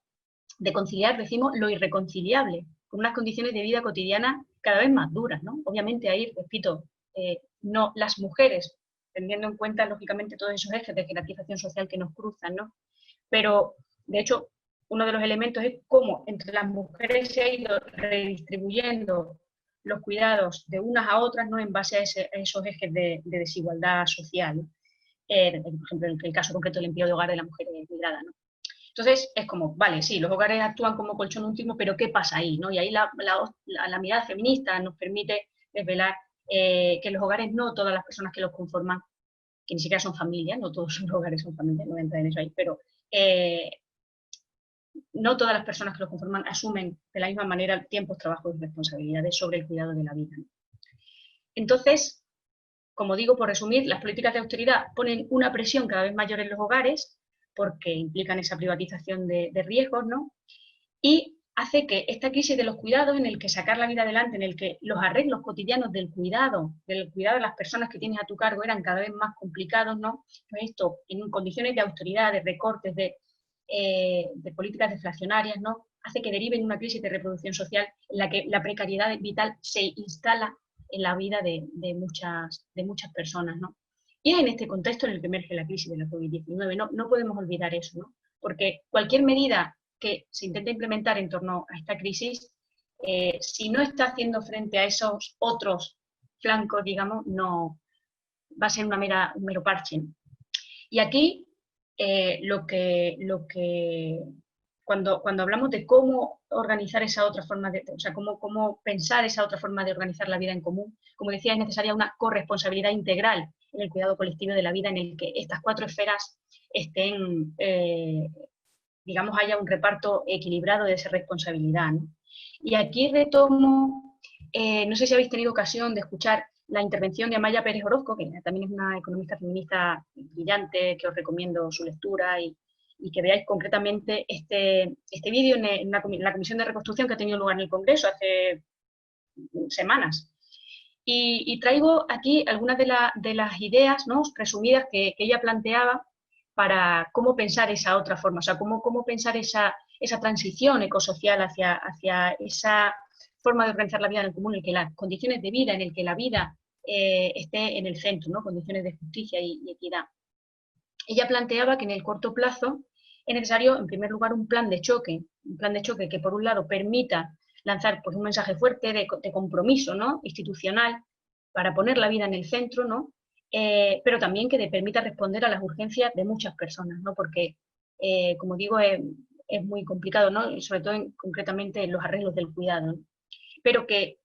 de conciliar, decimos, lo irreconciliable, con unas condiciones de vida cotidiana cada vez más duras, ¿no? Obviamente ahí, repito, no las mujeres, teniendo en cuenta, lógicamente, todos esos ejes de jerarquización social que nos cruzan, ¿no? Pero, de hecho, uno de los elementos es cómo entre las mujeres se ha ido redistribuyendo los cuidados de unas a otras, ¿no?, en base a esos ejes de desigualdad social, ¿no? Por ejemplo, en el caso concreto del empleo de hogar de la mujer migrada, ¿no? Entonces, es como, vale, sí, los hogares actúan como colchón último, pero ¿qué pasa ahí, no? Y ahí la mirada feminista nos permite desvelar que los hogares, no todas las personas que los conforman, que ni siquiera son familias, no todos los hogares son familias, no voy a entrar en eso ahí, pero no todas las personas que los conforman asumen de la misma manera tiempos, trabajos y responsabilidades sobre el cuidado de la vida, ¿no? Entonces, como digo, por resumir, las políticas de austeridad ponen una presión cada vez mayor en los hogares porque implican esa privatización de riesgos, ¿no? Y hace que esta crisis de los cuidados, en el que sacar la vida adelante, en el que los arreglos cotidianos del cuidado de las personas que tienes a tu cargo eran cada vez más complicados, ¿no? Pues esto, en condiciones de austeridad, de recortes, de políticas deflacionarias, ¿no?, hace que derive en una crisis de reproducción social en la que la precariedad vital se instala en la vida de muchas personas, ¿no? Y es en este contexto en el que emerge la crisis de la COVID-19. No podemos olvidar eso, ¿no? Porque cualquier medida que se intente implementar en torno a esta crisis, si no está haciendo frente a esos otros flancos, digamos, no va a ser un mero parche, ¿no? Y aquí cuando hablamos de cómo organizar esa otra forma o sea, cómo pensar esa otra forma de organizar la vida en común, como decía, es necesaria una corresponsabilidad integral en el cuidado colectivo de la vida, en el que estas cuatro esferas estén, digamos, haya un reparto equilibrado de esa responsabilidad, ¿no? Y aquí retomo, no sé si habéis tenido ocasión de escuchar la intervención de Amaya Pérez Orozco, que también es una economista feminista brillante, que os recomiendo su lectura y que veáis concretamente este vídeo en la Comisión de Reconstrucción que ha tenido lugar en el Congreso hace semanas. Y traigo aquí algunas de las ideas, ¿no?, resumidas que ella planteaba para cómo pensar esa otra forma, o sea, cómo pensar esa transición ecosocial hacia esa forma de organizar la vida en el común, en el que las condiciones de vida, en el que la vida esté en el centro, ¿no?, condiciones de justicia y equidad. Ella planteaba que en el corto plazo es necesario, en primer lugar, un plan de choque que, por un lado, permita lanzar, pues, un mensaje fuerte de compromiso, ¿no?, institucional, para poner la vida en el centro, ¿no?, pero también que le permita responder a las urgencias de muchas personas, ¿no?, porque, como digo, es muy complicado, ¿no?, y sobre todo concretamente en los arreglos del cuidado, ¿no?, pero que,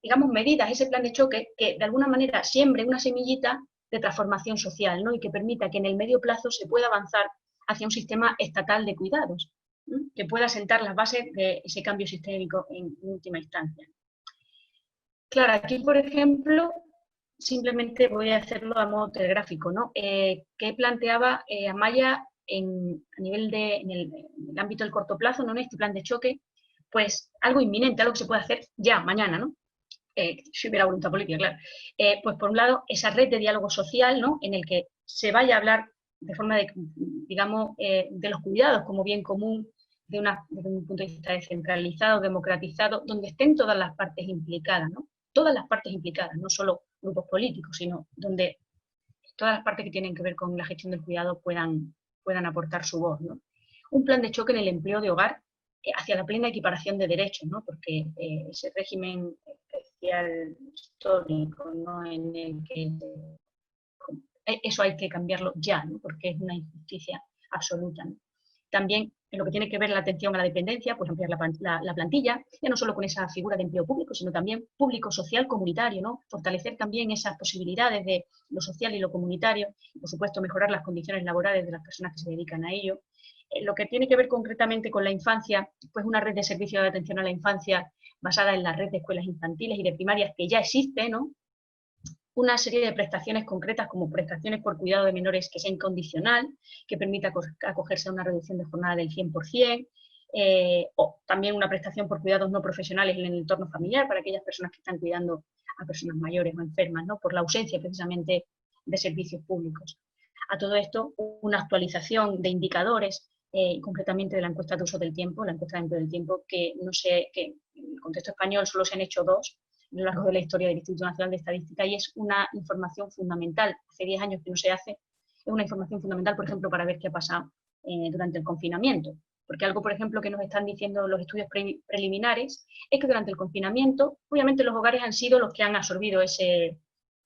digamos, medidas, ese plan de choque, que de alguna manera siembre una semillita de transformación social, ¿no?, y que permita que en el medio plazo se pueda avanzar hacia un sistema estatal de cuidados, ¿no?, que pueda sentar las bases de ese cambio sistémico en última instancia. Claro, aquí, por ejemplo, simplemente voy a hacerlo a modo telegráfico, ¿no? ¿Qué planteaba Amaya a nivel en el ámbito del corto plazo, ¿no? En este plan de choque, pues algo inminente, algo que se puede hacer ya, mañana, ¿no? Si hubiera voluntad política, claro. Pues por un lado, esa red de diálogo social, ¿no? En el que se vaya a hablar de forma de, digamos, de los cuidados como bien común, desde un punto de vista descentralizado, democratizado, donde estén todas las partes implicadas, ¿no? Todas las partes implicadas, no solo grupos políticos, sino donde todas las partes que tienen que ver con la gestión del cuidado puedan aportar su voz, ¿no? Un plan de choque en el empleo de hogar hacia la plena equiparación de derechos, ¿no? Porque ese régimen especial histórico, ¿no? En el que eso hay que cambiarlo ya, ¿no? Porque es una injusticia absoluta, ¿no? También en lo que tiene que ver la atención a la dependencia, pues ampliar la plantilla, ya no solo con esa figura de empleo público, sino también público, social, comunitario, ¿no? Fortalecer también esas posibilidades de lo social y lo comunitario, y por supuesto mejorar las condiciones laborales de las personas que se dedican a ello. Lo que tiene que ver concretamente con la infancia, pues una red de servicios de atención a la infancia basada en la red de escuelas infantiles y de primarias que ya existe, ¿no? Una serie de prestaciones concretas como prestaciones por cuidado de menores que sea incondicional, que permita acogerse a una reducción de jornada del 100%, o también una prestación por cuidados no profesionales en el entorno familiar para aquellas personas que están cuidando a personas mayores o enfermas, ¿no? Por la ausencia precisamente de servicios públicos. A todo esto, una actualización de indicadores, concretamente de la encuesta de uso del tiempo, la encuesta de empleo del tiempo, que no sé, que en el contexto español solo se han hecho 2, a lo largo de la historia del Instituto Nacional de Estadística, y es una información fundamental. Hace 10 años que no se hace, es una información fundamental, por ejemplo, para ver qué ha pasado durante el confinamiento. Porque algo, por ejemplo, que nos están diciendo los estudios preliminares es que durante el confinamiento, obviamente los hogares han sido los que han absorbido ese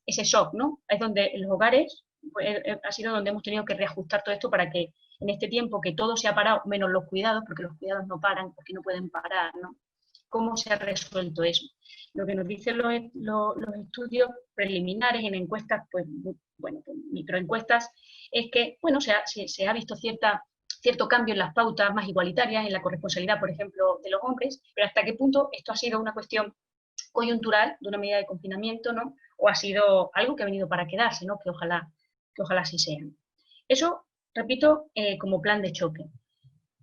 shock, ¿no? Es donde los hogares, pues, ha sido donde hemos tenido que reajustar todo esto para que en este tiempo que todo se ha parado, menos los cuidados, porque los cuidados no paran, porque no pueden parar, ¿no? ¿Cómo se ha resuelto eso? Lo que nos dicen los estudios preliminares en encuestas, pues, bueno, pues, microencuestas, es que, bueno, se ha visto cierto cambio en las pautas más igualitarias, en la corresponsabilidad, por ejemplo, de los hombres, pero hasta qué punto esto ha sido una cuestión coyuntural de una medida de confinamiento, ¿no? O ha sido algo que ha venido para quedarse, ¿no? Que ojalá así sea. Eso, repito, como plan de choque.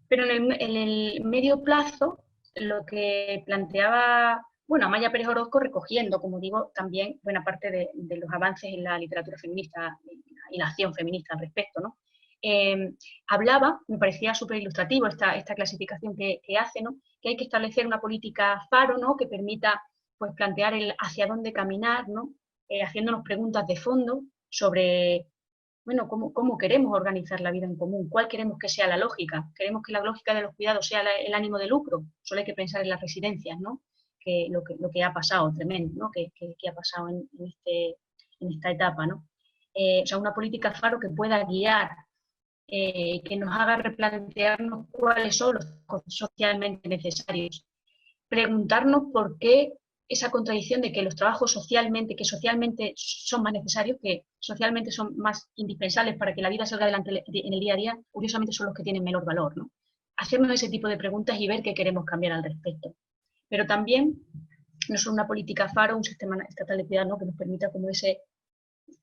Pero en el medio plazo, lo que planteaba, bueno, Amaya Pérez Orozco, recogiendo, como digo, también buena parte de los avances en la literatura feminista y la acción feminista al respecto, ¿no? Hablaba, me parecía súper ilustrativo esta clasificación que hace, ¿no? Que hay que establecer una política faro, ¿no? Que permita, pues, plantear hacia dónde caminar, ¿no? Haciéndonos preguntas de fondo sobre, bueno, ¿cómo queremos organizar la vida en común? ¿Cuál queremos que sea la lógica? ¿Queremos que la lógica de los cuidados sea el ánimo de lucro? Solo hay que pensar en las residencias, ¿no? Lo que ha pasado, tremendo, ¿no? Que ha pasado en esta etapa, ¿no? O sea, una política faro que pueda guiar, que nos haga replantearnos cuáles son los costos socialmente necesarios. Preguntarnos por qué esa contradicción de que los trabajos que socialmente son más necesarios, que socialmente son más indispensables para que la vida salga adelante en el día a día, curiosamente son los que tienen menor valor, ¿no? Hacernos ese tipo de preguntas y ver qué queremos cambiar al respecto. Pero también no solo una política faro, un sistema estatal de cuidado, ¿no? Que nos permita como ese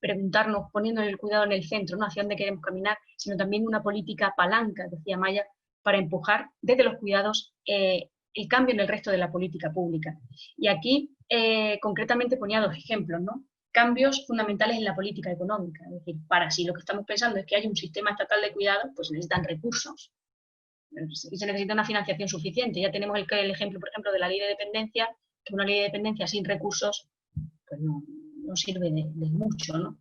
preguntarnos, poniendo el cuidado en el centro, ¿no? Hacia dónde queremos caminar, sino también una política palanca, decía Maya, para empujar desde los cuidados el cambio en el resto de la política pública. Y aquí, concretamente, ponía 2 ejemplos, ¿no? Cambios fundamentales en la política económica. Es decir, si lo que estamos pensando es que haya un sistema estatal de cuidados, pues necesitan recursos. Y se necesita una financiación suficiente. Ya tenemos el ejemplo, por ejemplo, de la ley de dependencia, que una ley de dependencia sin recursos, pues no sirve de mucho, ¿no?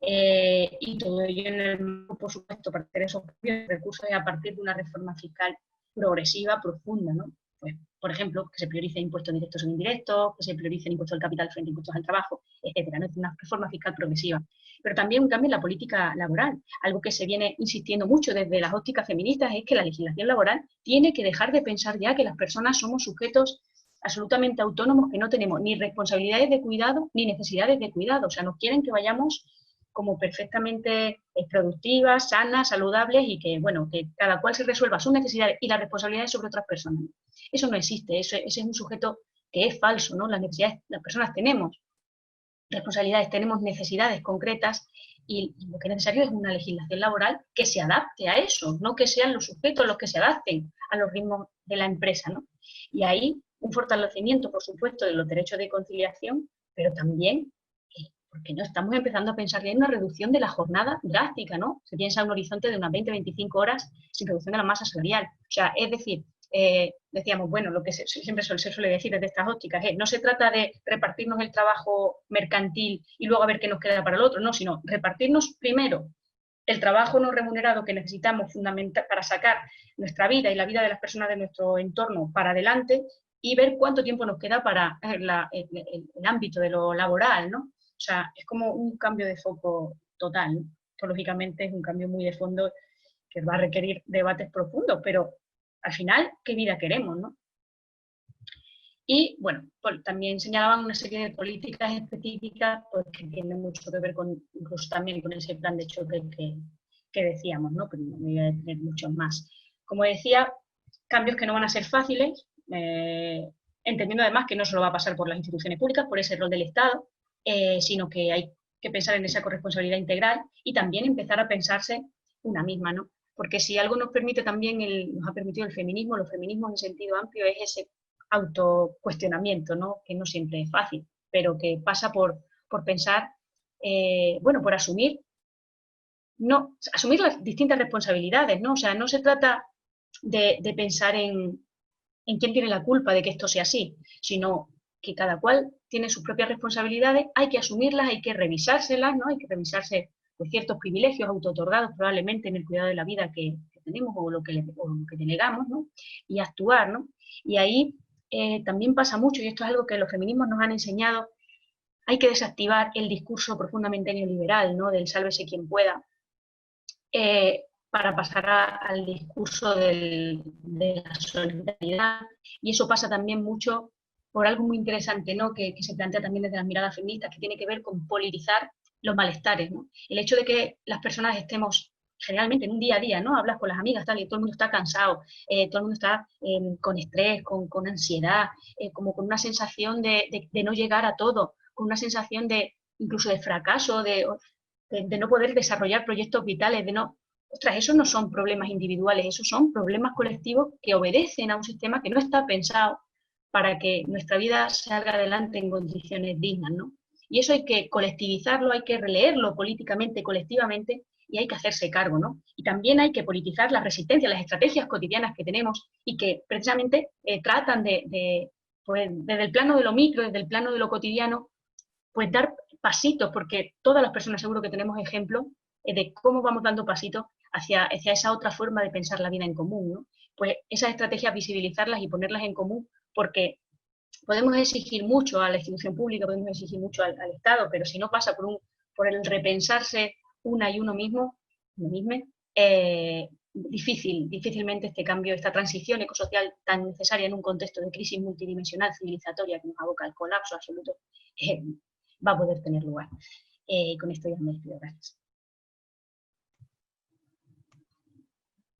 Y todo ello en el, por supuesto, para hacer esos recursos y a partir de una reforma fiscal progresiva, profunda, ¿no? Pues, por ejemplo, que se priorice impuestos directos o indirectos, que se priorice el impuesto al capital frente a impuestos al trabajo, etcétera, ¿no? Es una reforma fiscal progresiva. Pero también un cambio en la política laboral. Algo que se viene insistiendo mucho desde las ópticas feministas es que la legislación laboral tiene que dejar de pensar ya que las personas somos sujetos absolutamente autónomos, que no tenemos ni responsabilidades de cuidado ni necesidades de cuidado. O sea, nos quieren que vayamos como perfectamente productivas, sanas, saludables y que, bueno, que cada cual se resuelva sus necesidades y las responsabilidades sobre otras personas. Eso no existe, ese es un sujeto que es falso, ¿no? Las personas tenemos responsabilidades, tenemos necesidades concretas y lo que es necesario es una legislación laboral que se adapte a eso, no que sean los sujetos los que se adapten a los ritmos de la empresa, ¿no? Y ahí un fortalecimiento, por supuesto, de los derechos de conciliación, pero también, porque no estamos empezando a pensar en una reducción de la jornada drástica, ¿no? Se piensa en un horizonte de unas 20-25 horas sin reducción de la masa salarial. O sea, es decir, decíamos, bueno, lo que siempre se suele decir desde estas ópticas es, no se trata de repartirnos el trabajo mercantil y luego a ver qué nos queda para el otro, no, sino repartirnos primero el trabajo no remunerado que necesitamos fundamental para sacar nuestra vida y la vida de las personas de nuestro entorno para adelante y ver cuánto tiempo nos queda para el ámbito de lo laboral, ¿no? O sea, es como un cambio de foco total, ¿no? Esto, lógicamente, es un cambio muy de fondo que va a requerir debates profundos, pero al final, ¿qué vida queremos, no? Y, bueno, pues, también señalaban una serie de políticas específicas pues, que tienen mucho que ver con, incluso también con ese plan de choque que decíamos, ¿no? Pero no voy a tener muchos más. Como decía, cambios que no van a ser fáciles, entendiendo además que no solo va a pasar por las instituciones públicas, por ese rol del Estado, sino que hay que pensar en esa corresponsabilidad integral y también empezar a pensarse una misma, ¿no? Porque si algo nos permite también, nos ha permitido el feminismo, los feminismos en sentido amplio es ese autocuestionamiento, ¿no? Que no siempre es fácil, pero que pasa por pensar, bueno, por asumir las distintas responsabilidades, ¿no? O sea, no se trata de pensar en quién tiene la culpa de que esto sea así, sino que cada cual tiene sus propias responsabilidades, hay que asumirlas, hay que revisárselas, ¿no? Hay que revisarse pues, ciertos privilegios autootorgados probablemente en el cuidado de la vida que tenemos o lo que delegamos, ¿no? Y actuar, ¿no? Y ahí también pasa mucho, y esto es algo que los feminismos nos han enseñado, hay que desactivar el discurso profundamente neoliberal, ¿no? Del sálvese quien pueda, para pasar al discurso de la solidaridad. Y eso pasa también mucho por algo muy interesante, ¿no? que se plantea también desde las miradas feministas, que tiene que ver con politizar los malestares, ¿no? El hecho de que las personas estemos generalmente en un día a día, ¿no? Hablas con las amigas, tal, y todo el mundo está cansado, todo el mundo está con estrés, con ansiedad, como con una sensación de no llegar a todo, con una sensación de incluso de fracaso, de no poder desarrollar proyectos vitales, de no... Ostras, esos no son problemas individuales, esos son problemas colectivos que obedecen a un sistema que no está pensado para que nuestra vida salga adelante en condiciones dignas, ¿no? Y eso hay que colectivizarlo, hay que releerlo políticamente, colectivamente, y hay que hacerse cargo, ¿no? Y también hay que politizar la resistencia, las estrategias cotidianas que tenemos y que precisamente tratan pues, desde el plano de lo micro, desde el plano de lo cotidiano, pues dar pasitos, porque todas las personas seguro que tenemos ejemplos de cómo vamos dando pasitos hacia esa otra forma de pensar la vida en común, ¿no? Pues esas estrategias visibilizarlas y ponerlas en común, porque podemos exigir mucho a la institución pública, podemos exigir mucho al Estado, pero si no pasa por el repensarse una y uno mismo, difícilmente este cambio, esta transición ecosocial tan necesaria en un contexto de crisis multidimensional civilizatoria que nos aboca al colapso absoluto, va a poder tener lugar. Con esto ya me despido. Gracias.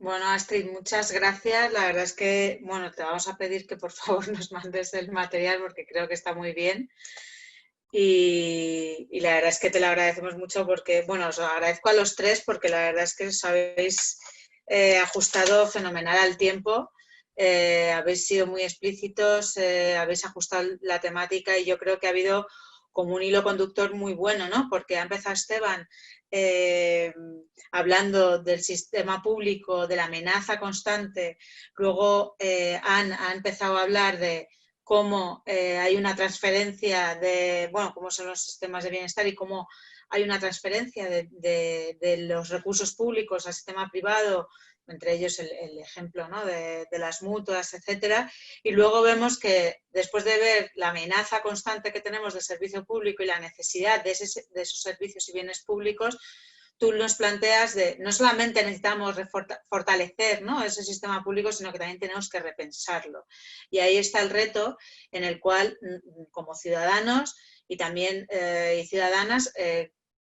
Bueno, Astrid, muchas gracias. La verdad es que, bueno, te vamos a pedir que por favor nos mandes el material porque creo que está muy bien. Y la verdad es que te lo agradecemos mucho porque, bueno, os agradezco a los tres porque la verdad es que os habéis ajustado fenomenal al tiempo. Habéis sido muy explícitos, habéis ajustado la temática y yo creo que ha habido como un hilo conductor muy bueno, ¿no? Porque ha empezado Esteban hablando del sistema público, de la amenaza constante, luego Anne ha empezado a hablar de cómo hay una transferencia de, bueno, cómo son los sistemas de bienestar y cómo hay una transferencia de los recursos públicos al sistema privado, entre ellos el ejemplo, ¿no? de las mutuas, etcétera. Y luego vemos que después de ver la amenaza constante que tenemos del servicio público y la necesidad de esos servicios y bienes públicos, tú nos planteas de no solamente necesitamos fortalecer, ¿no? ese sistema público, sino que también tenemos que repensarlo. Y ahí está el reto en el cual, como ciudadanos y también y ciudadanas,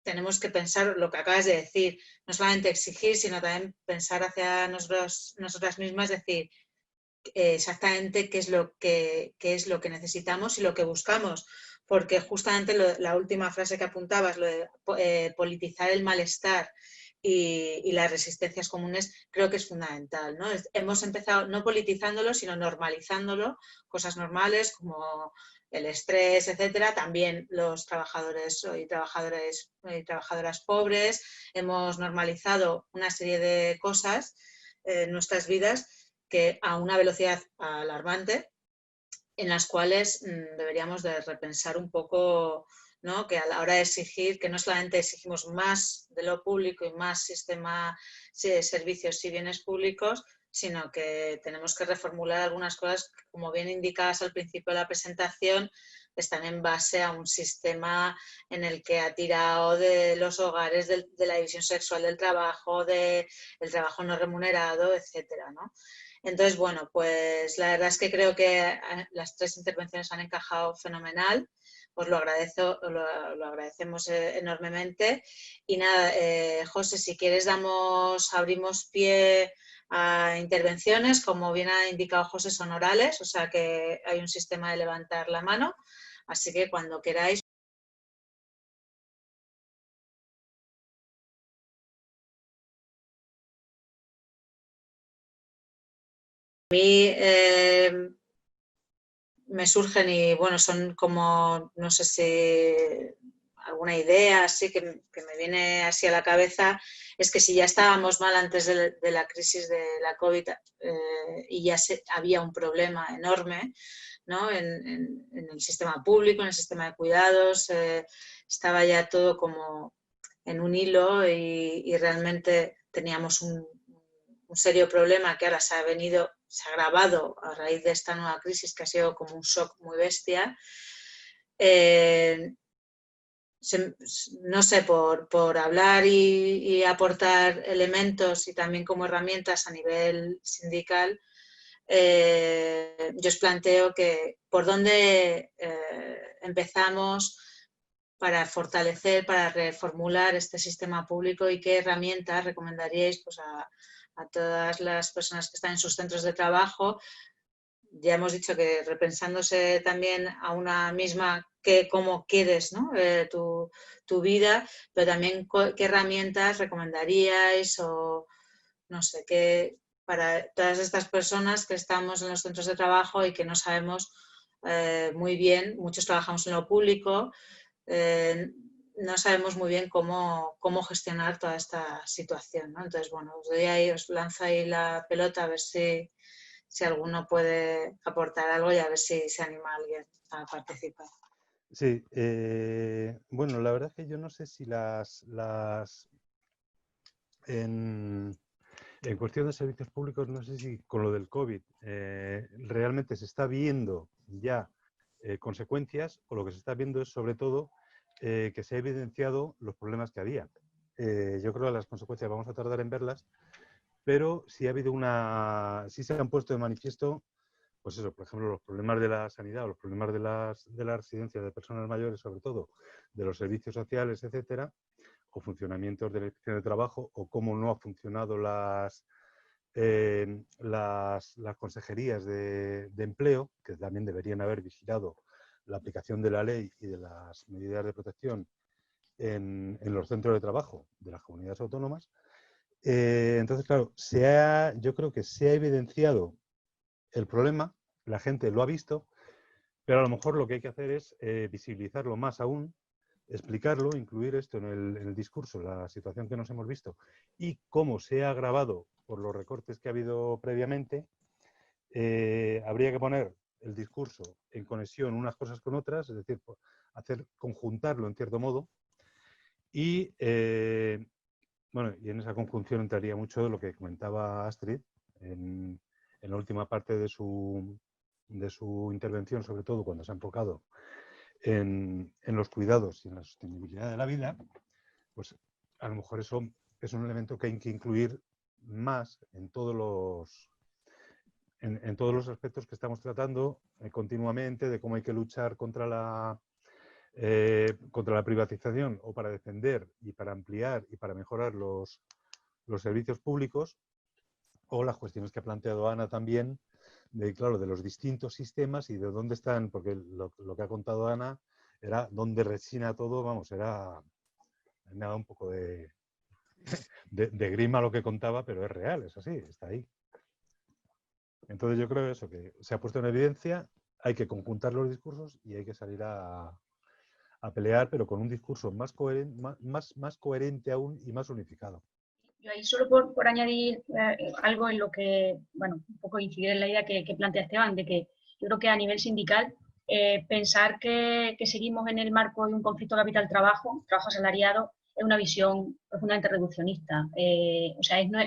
tenemos que pensar lo que acabas de decir, no solamente exigir, sino también pensar hacia nosotras mismas, decir, exactamente qué es lo que necesitamos y lo que buscamos, porque justamente la última frase que apuntabas, lo de politizar el malestar y las resistencias comunes, creo que es fundamental, ¿no? Hemos empezado no politizándolo, sino normalizándolo, cosas normales como el estrés, etcétera. También los trabajadores y trabajadoras pobres, hemos normalizado una serie de cosas en nuestras vidas que a una velocidad alarmante, en las cuales deberíamos de repensar un poco, ¿no? Que a la hora de exigir, que no solamente exigimos más de lo público y más sistema de servicios y bienes públicos, sino que tenemos que reformular algunas cosas que, como bien indicadas al principio de la presentación, están en base a un sistema en el que ha tirado de los hogares, de la división sexual del trabajo, del trabajo no remunerado, etcétera, ¿no? Entonces, bueno, pues la verdad es que creo que las 3 intervenciones han encajado fenomenal. Os lo agradecemos enormemente. Y nada, José, si quieres abrimos pie a intervenciones. Como bien ha indicado José, son orales, o sea que hay un sistema de levantar la mano. Así que cuando queráis. A mí me surgen y bueno, son como, no sé si alguna idea así que me viene así a la cabeza, es que si ya estábamos mal antes de la crisis de la COVID y ya había un problema enorme, ¿no? en el sistema público, en el sistema de cuidados, estaba ya todo como en un hilo y realmente teníamos un serio problema que ahora se ha agravado a raíz de esta nueva crisis, que ha sido como un shock muy bestia. No sé, por hablar y aportar elementos y también como herramientas a nivel sindical, yo os planteo que por dónde empezamos para fortalecer, para reformular este sistema público y qué herramientas recomendaríais pues, a todas las personas que están en sus centros de trabajo. Ya hemos dicho que repensándose también a una misma cómo quieres, ¿no? tu vida, pero también qué herramientas recomendaríais o no sé, para todas estas personas que estamos en los centros de trabajo y que no sabemos muy bien, muchos trabajamos en lo público, no sabemos muy bien cómo gestionar toda esta situación, ¿no? Entonces, bueno, os lanzo ahí la pelota a ver si alguno puede aportar algo y a ver si se anima alguien a participar. Sí, bueno, la verdad es que yo no sé si en cuestión de servicios públicos, no sé si con lo del COVID realmente se está viendo ya consecuencias, o lo que se está viendo es sobre todo que se ha evidenciado los problemas que había. Yo creo que las consecuencias vamos a tardar en verlas, pero sí sí se han puesto de manifiesto, pues eso, por ejemplo, los problemas de la sanidad o los problemas de las residencias de personas mayores, sobre todo, de los servicios sociales, etcétera, o funcionamientos de la inspección de trabajo, o cómo no ha funcionado las consejerías de empleo, que también deberían haber vigilado la aplicación de la ley y de las medidas de protección en los centros de trabajo de las comunidades autónomas. Entonces, claro, yo creo que se ha evidenciado el problema, la gente lo ha visto, pero a lo mejor lo que hay que hacer es visibilizarlo más aún, explicarlo, incluir esto en el discurso, la situación que nos hemos visto y cómo se ha agravado por los recortes que ha habido previamente. Habría que poner el discurso en conexión unas cosas con otras, es decir, conjuntarlo en cierto modo. Y, bueno, y en esa conjunción entraría mucho lo que comentaba Astrid en la última parte de su intervención, sobre todo cuando se ha enfocado en los cuidados y en la sostenibilidad de la vida. Pues a lo mejor eso es un elemento que hay que incluir más en todos los aspectos que estamos tratando continuamente, de cómo hay que luchar contra la privatización, o para defender y para ampliar y para mejorar los servicios públicos, o las cuestiones que ha planteado Ana también claro, de los distintos sistemas y de dónde están, porque lo que ha contado Ana era dónde resina todo, vamos, me ha dado un poco de grima lo que contaba, pero es real, es así, está ahí. Entonces yo creo eso, que se ha puesto en evidencia, hay que conjuntar los discursos y hay que salir a pelear, pero con un discurso más coherente aún y más unificado. Yo ahí solo por añadir algo en lo que, bueno, un poco incidir en la idea que plantea Esteban, de que yo creo que a nivel sindical, pensar que seguimos en el marco de un conflicto capital-trabajo, trabajo asalariado, es una visión profundamente reduccionista. O sea, es no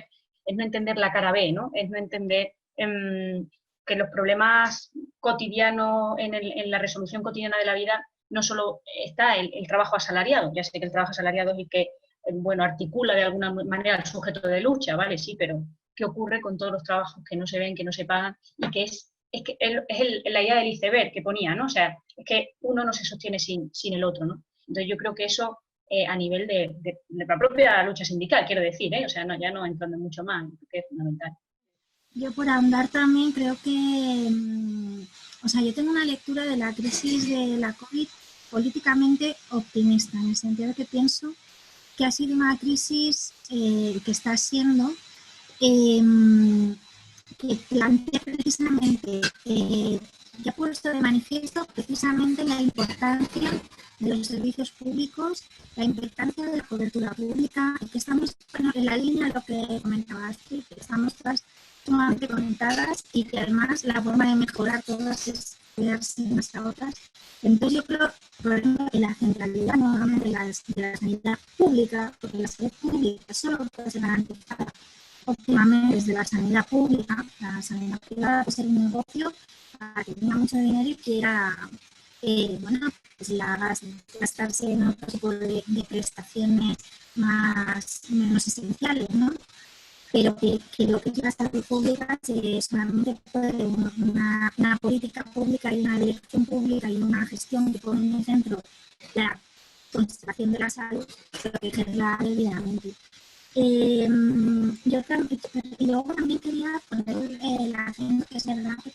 entender la cara B, ¿no? Es no entender que los problemas cotidianos en la resolución cotidiana de la vida no solo está el trabajo asalariado, ya sé que el trabajo asalariado es el que bueno, articula de alguna manera el sujeto de lucha, ¿vale? Sí, pero ¿qué ocurre con todos los trabajos que no se ven, que no se pagan y que es la idea del iceberg que ponía, ¿no? O sea, es que uno no se sostiene sin el otro, ¿no? Entonces yo creo que eso a nivel de la propia lucha sindical, quiero decir, o sea, no, ya no entrando mucho más, que es fundamental. Yo por ahondar también creo que, o sea, yo tengo una lectura de la crisis de la COVID políticamente optimista, en el sentido de que pienso que ha sido una crisis que está siendo que plantea precisamente, que ha puesto de manifiesto precisamente la importancia de los servicios públicos, la importancia de la cobertura pública, y que estamos en la línea de lo que comentabas, que estamos todas sumamente conectadas y que además la forma de mejorar todas es cuidarse unas a otras. Entonces yo creo, por ejemplo, que la centralidad nuevamente de la sanidad pública, porque la salud pública solo puede ser garantizada óptimamente desde la sanidad pública. La sanidad privada puede ser un negocio para que tenga mucho dinero y quiera bueno, pues gastarse en otro tipo de prestaciones menos esenciales, ¿no? Pero que lo que es la salud pública solamente puede una política pública y una dirección pública y una gestión que pone en el centro la conservación de la salud, pero que genera debidamente. Yo también, y luego también quería poner el acento que es verdad que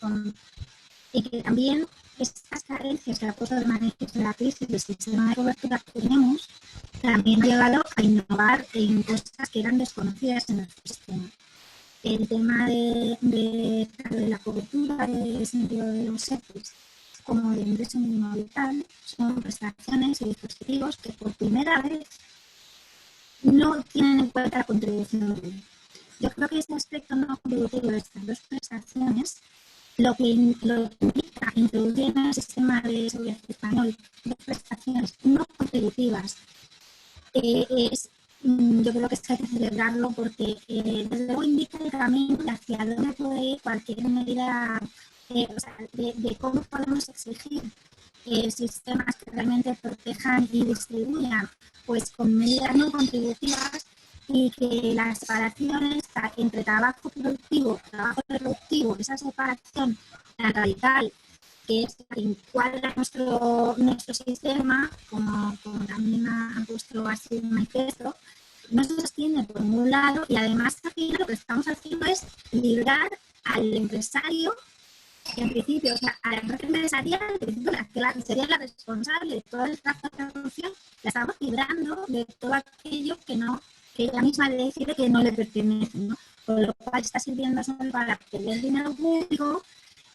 también estas carencias que ha puesto de manifiesto la crisis del sistema de cobertura que tenemos también ha llevado a innovar en cosas que eran desconocidas en nuestro sistema. El tema de la cobertura, en el sentido de los EPIs, como de ingreso mínimo vital, son prestaciones y dispositivos que por primera vez no tienen en cuenta la contribución. Yo creo que este aspecto no contributivo de estas dos prestaciones lo que implica introducir en el sistema de seguridad español dos prestaciones no contributivas yo creo que hay que celebrarlo porque desde luego indica el camino hacia dónde puede ir cualquier medida, o sea, de cómo podemos exigir sistemas que realmente protejan y distribuyan pues con medidas no contributivas y que la separación entre trabajo productivo y trabajo reproductivo, esa separación tan radical que es la que encuadra nuestro sistema, como también ha puesto así un manifiesto, no se sostiene por un lado y además aquí lo que estamos haciendo es librar al empresario, en principio, o sea, a la empresa empresarial, en principio, que sería la responsable de todo el trabajo de producción, la estamos librando de todo aquello que ella misma le decide que no le pertenece, ¿no? Por lo cual está sirviendo solo para obtener dinero público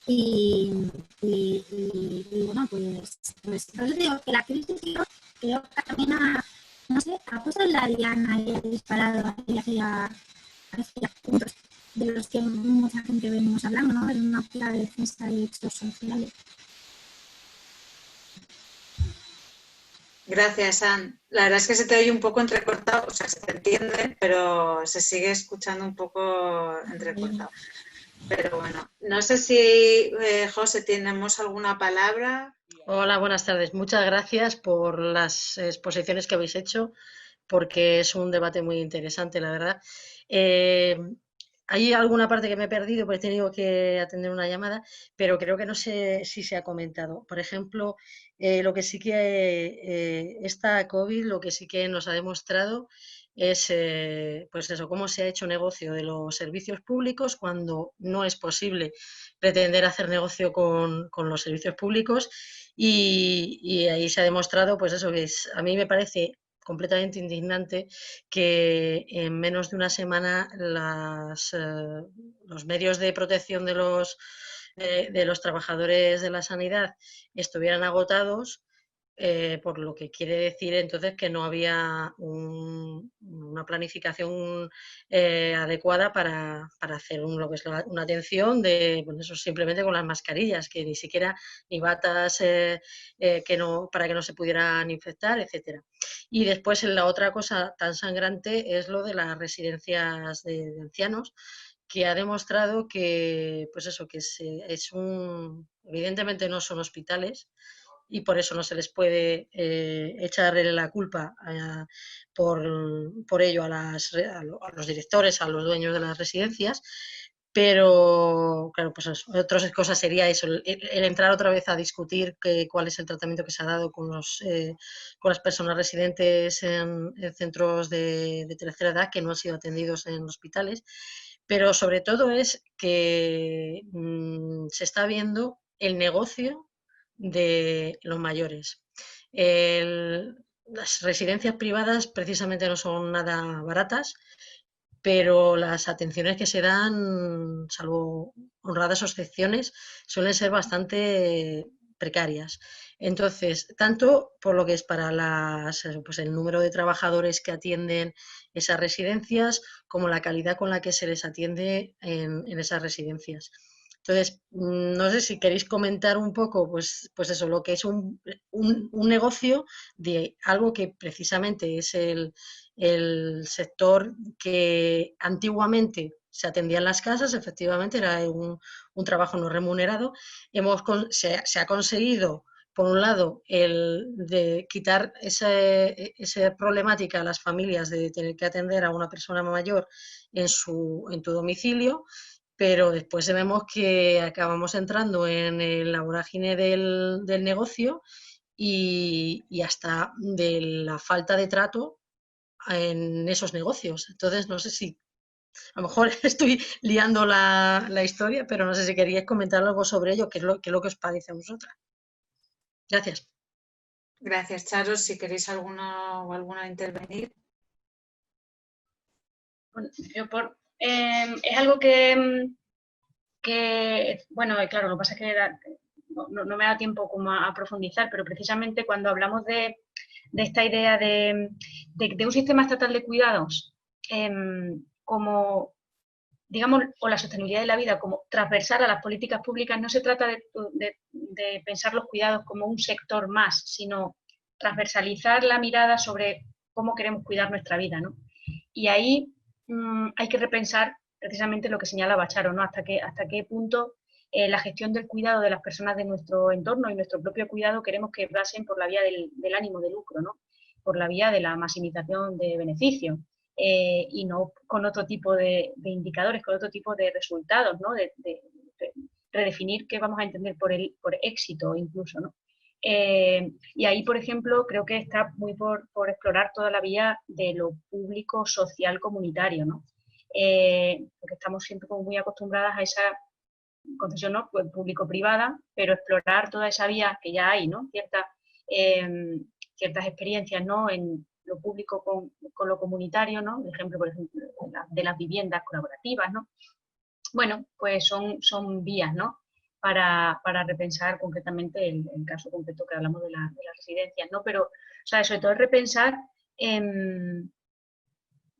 y bueno, pues yo digo que la crisis creo que también ha puesto en la diana y ha disparado hacia puntos de los que mucha gente venimos hablando, ¿no? En una óptica de defensa de derechos sociales. Gracias, Ann. La verdad es que se te oye un poco entrecortado, o sea, se te entiende, pero se sigue escuchando un poco entrecortado. Pero bueno, no sé si, José, tenemos alguna palabra. Hola, buenas tardes. Muchas gracias por las exposiciones que habéis hecho, porque es un debate muy interesante, la verdad. Hay alguna parte que me he perdido porque he tenido que atender una llamada, pero creo que no sé si se ha comentado. Por ejemplo, lo que sí que esta COVID, lo que sí que nos ha demostrado es pues eso, cómo se ha hecho negocio de los servicios públicos cuando no es posible pretender hacer negocio con los servicios públicos, y ahí se ha demostrado pues eso, que a mí me parece completamente indignante que en menos de una semana los medios de protección de los trabajadores de la sanidad estuvieran agotados, por lo que quiere decir entonces que no había una planificación adecuada para hacer lo que es una atención de, pues eso, simplemente con las mascarillas, que ni siquiera, ni batas para que no se pudieran infectar, etcétera. Y después la otra cosa tan sangrante es lo de las residencias de ancianos, que ha demostrado que, pues eso, que evidentemente no son hospitales, y por eso no se les puede echarle la culpa por ello a los directores, a los dueños de las residencias, pero claro, pues otra cosa sería eso, el entrar otra vez a discutir cuál es el tratamiento que se ha dado con las personas residentes en centros de tercera edad que no han sido atendidos en hospitales, pero sobre todo es que se está viendo el negocio de los mayores. Las residencias privadas precisamente no son nada baratas, pero las atenciones que se dan, salvo honradas excepciones, suelen ser bastante precarias. Entonces, tanto por lo que es para pues el número de trabajadores que atienden esas residencias, como la calidad con la que se les atiende en esas residencias. Entonces, no sé si queréis comentar un poco, pues eso, lo que es un negocio de algo que precisamente es el sector que antiguamente se atendía en las casas, efectivamente era un trabajo no remunerado. Se ha conseguido, por un lado, el de quitar esa problemática a las familias de tener que atender a una persona mayor en tu domicilio, pero después vemos que acabamos entrando en la vorágine del negocio y hasta de la falta de trato en esos negocios. Entonces, no sé si, a lo mejor estoy liando la historia, pero no sé si queríais comentar algo sobre ello, qué es lo que os parece a vosotras. Gracias. Gracias, Charo. Si queréis alguna intervenir. Bueno, es algo que, bueno, claro, lo que pasa es que no me da tiempo como a profundizar, pero precisamente cuando hablamos de esta idea de un sistema estatal de cuidados como, digamos, o la sostenibilidad de la vida como transversal a las políticas públicas, no se trata de pensar los cuidados como un sector más, sino transversalizar la mirada sobre cómo queremos cuidar nuestra vida, ¿no? Y ahí hay que repensar precisamente lo que señalaba Charo, ¿no? Hasta qué punto la gestión del cuidado de las personas de nuestro entorno y nuestro propio cuidado queremos que pasen por la vía del ánimo de lucro, ¿no? Por la vía de la maximización de beneficios y no con otro tipo de indicadores, con otro tipo de resultados, ¿no? De redefinir qué vamos a entender por éxito incluso, ¿no? Y ahí, por ejemplo, creo que está muy por explorar toda la vía de lo público, social, comunitario, ¿no? Porque estamos siempre como muy acostumbradas a esa concesión, ¿no? Pues público-privada, pero explorar toda esa vía que ya hay, ¿no? Ciertas experiencias, ¿no? En lo público con lo comunitario, ¿no? El ejemplo, por ejemplo, de las viviendas colaborativas, ¿no? Bueno, pues son vías, ¿no? Para repensar concretamente el caso concreto que hablamos de las residencias, ¿no? Pero, o sea, sobre todo es repensar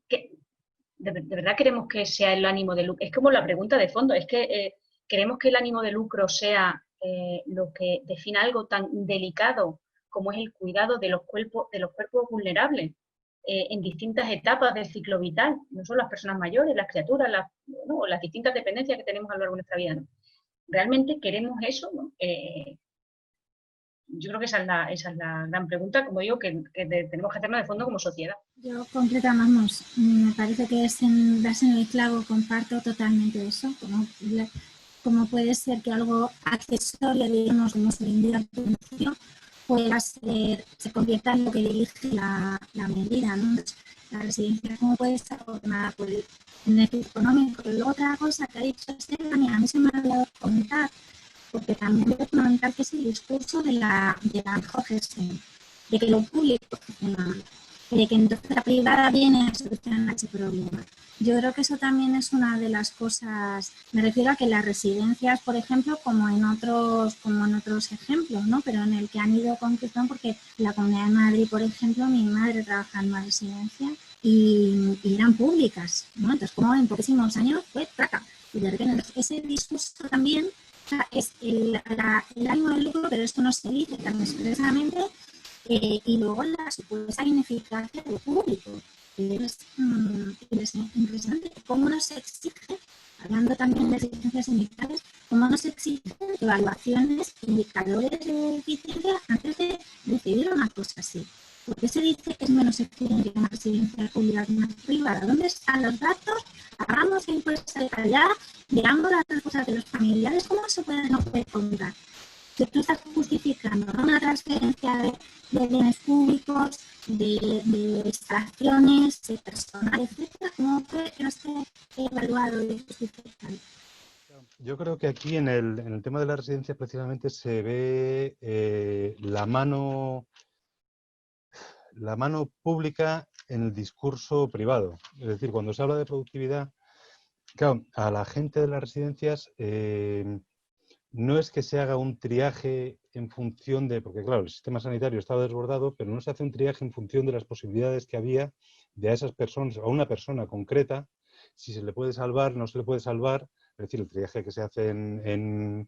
que de verdad queremos que sea el ánimo de lucro. Es como la pregunta de fondo, es que queremos que el ánimo de lucro sea lo que defina algo tan delicado como es el cuidado de los cuerpos vulnerables en distintas etapas del ciclo vital, no solo las personas mayores, las criaturas, las distintas dependencias que tenemos a lo largo de nuestra vida, ¿no? ¿Realmente queremos eso? ¿No? Yo creo que esa es la gran pregunta, como digo, que tenemos que hacernos de fondo como sociedad. Yo completamente, me parece que das en el clavo, comparto totalmente eso, como puede ser que algo accesorio, digamos, como se le a tu negocio, se convierta en lo que dirige la medida, ¿no? la residencia cómo puede estar ordenada por el beneficio económico. Pero otra cosa que ha dicho Esteban, y a mí se me ha olvidado comentar, porque también debe comentar que es el discurso de la mejor gestión, de que lo público funciona mal, de que entonces la privada viene a solucionar ese problema. Yo creo que eso también es una de las cosas, me refiero a que las residencias, por ejemplo, como en otros ejemplos, ¿no? Pero en el que han ido concretando, porque la Comunidad de Madrid, por ejemplo, mi madre trabaja en una residencia y eran públicas, ¿no? Entonces, como en poquísimos años fue traca. Y de repente ese discurso también, o sea, es el ánimo del lucro, pero esto no se dice tan expresamente, y luego la supuesta ineficacia del público. Es impresionante cómo nos exige, hablando también de exigencias sindicales, cómo nos exigen evaluaciones, indicadores de eficiencia antes de decidir una cosa así. ¿Por qué se dice que es menos eficiente una residencia pública que una privada? ¿Dónde están los datos? Hagamos encuesta de calidad, veamos las cosas de los familiares, ¿cómo se puede no puede contar? Que tú estás justificando, ¿no?, una transferencia de bienes públicos, de instalaciones, de personal, etcétera, ¿cómo puede que no esté evaluado y justificado? Yo creo que aquí en el tema de la residencia precisamente se ve la mano pública en el discurso privado. Es decir, cuando se habla de productividad, claro, a la gente de las residencias no es que se haga un triaje en función de, porque claro, el sistema sanitario estaba desbordado, pero no se hace un triaje en función de las posibilidades que había de a esas personas, a una persona concreta, si se le puede salvar, no se le puede salvar. Es decir, el triaje que se hace en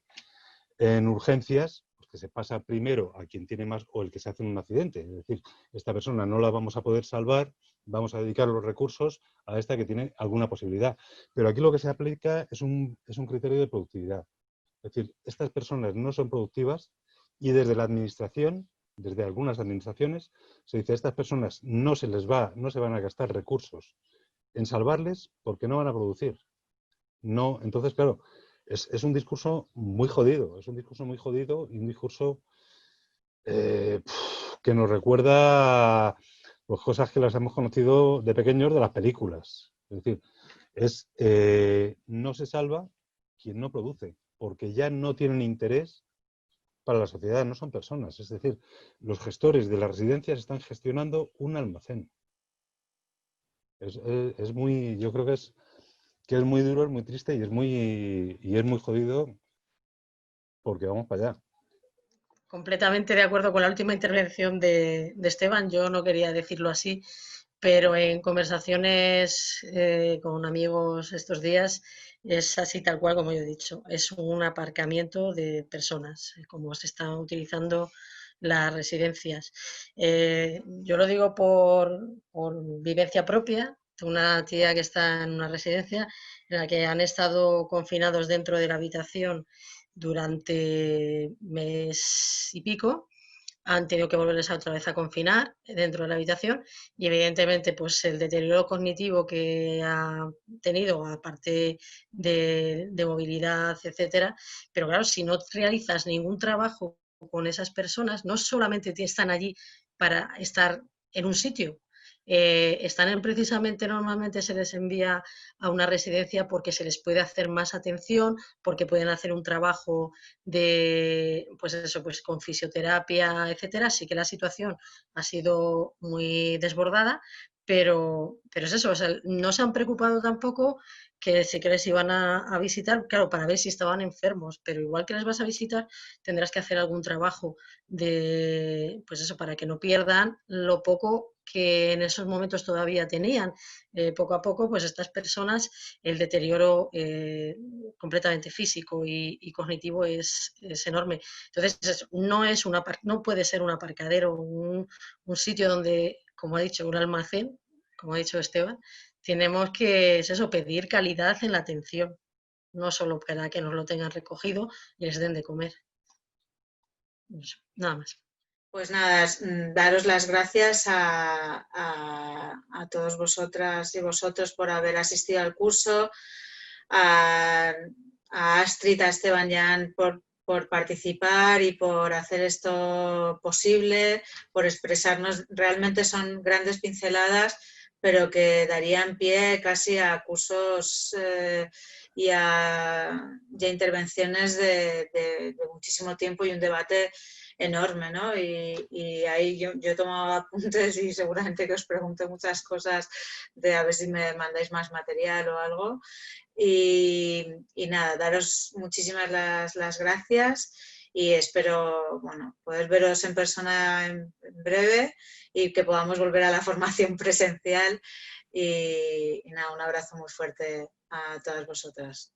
urgencias, pues que se pasa primero a quien tiene más, o el que se hace en un accidente. Es decir, esta persona no la vamos a poder salvar, vamos a dedicar los recursos a esta que tiene alguna posibilidad. Pero aquí lo que se aplica es un criterio de productividad. Es decir, estas personas no son productivas y desde la administración, desde algunas administraciones, se dice, estas personas no se van a gastar recursos en salvarles porque no van a producir. No, entonces, claro, es un discurso muy jodido, y un discurso que nos recuerda pues, cosas que las hemos conocido de pequeños de las películas. Es decir, no se salva quien no produce, porque ya no tienen interés para la sociedad, no son personas. Es decir, los gestores de las residencias están gestionando un almacén. Yo creo que es muy duro, es muy triste y es muy jodido porque vamos para allá. Completamente de acuerdo con la última intervención de Esteban. Yo no quería decirlo así, pero en conversaciones con amigos estos días es así tal cual como yo he dicho. Es un aparcamiento de personas, como se están utilizando las residencias. Yo lo digo por vivencia propia. Tengo una tía que está en una residencia en la que han estado confinados dentro de la habitación durante mes y pico, han tenido que volverles otra vez a confinar dentro de la habitación y evidentemente pues el deterioro cognitivo que ha tenido, aparte de movilidad, etcétera, pero claro, si no realizas ningún trabajo con esas personas, no solamente están allí para estar en un sitio, están precisamente, normalmente se les envía a una residencia porque se les puede hacer más atención, porque pueden hacer un trabajo de, pues eso, pues con fisioterapia, etcétera. Así que la situación ha sido muy desbordada, pero es eso, o sea, no se han preocupado tampoco que sí que les iban a visitar, claro, para ver si estaban enfermos, pero igual que les vas a visitar, tendrás que hacer algún trabajo de, pues eso, para que no pierdan lo poco que en esos momentos todavía tenían. Poco a poco, pues estas personas, el deterioro completamente físico y cognitivo es enorme. Entonces, no puede ser un aparcadero, un sitio donde, como ha dicho, un almacén, como ha dicho Esteban, tenemos que, es eso, pedir calidad en la atención, no solo para que nos lo tengan recogido y les den de comer. Eso, nada más. Pues nada, daros las gracias a todos vosotras y vosotros por haber asistido al curso, a Astrid, a Esteban y a Ann por participar y por hacer esto posible, por expresarnos. Realmente son grandes pinceladas, pero que darían pie casi a cursos y a intervenciones de muchísimo tiempo y un debate enorme, ¿no? Y ahí yo he tomado apuntes y seguramente que os pregunto muchas cosas de a ver si me mandáis más material o algo. Y nada, daros muchísimas las gracias y espero, bueno, poder veros en persona en breve y que podamos volver a la formación presencial y nada, un abrazo muy fuerte a todas vosotras.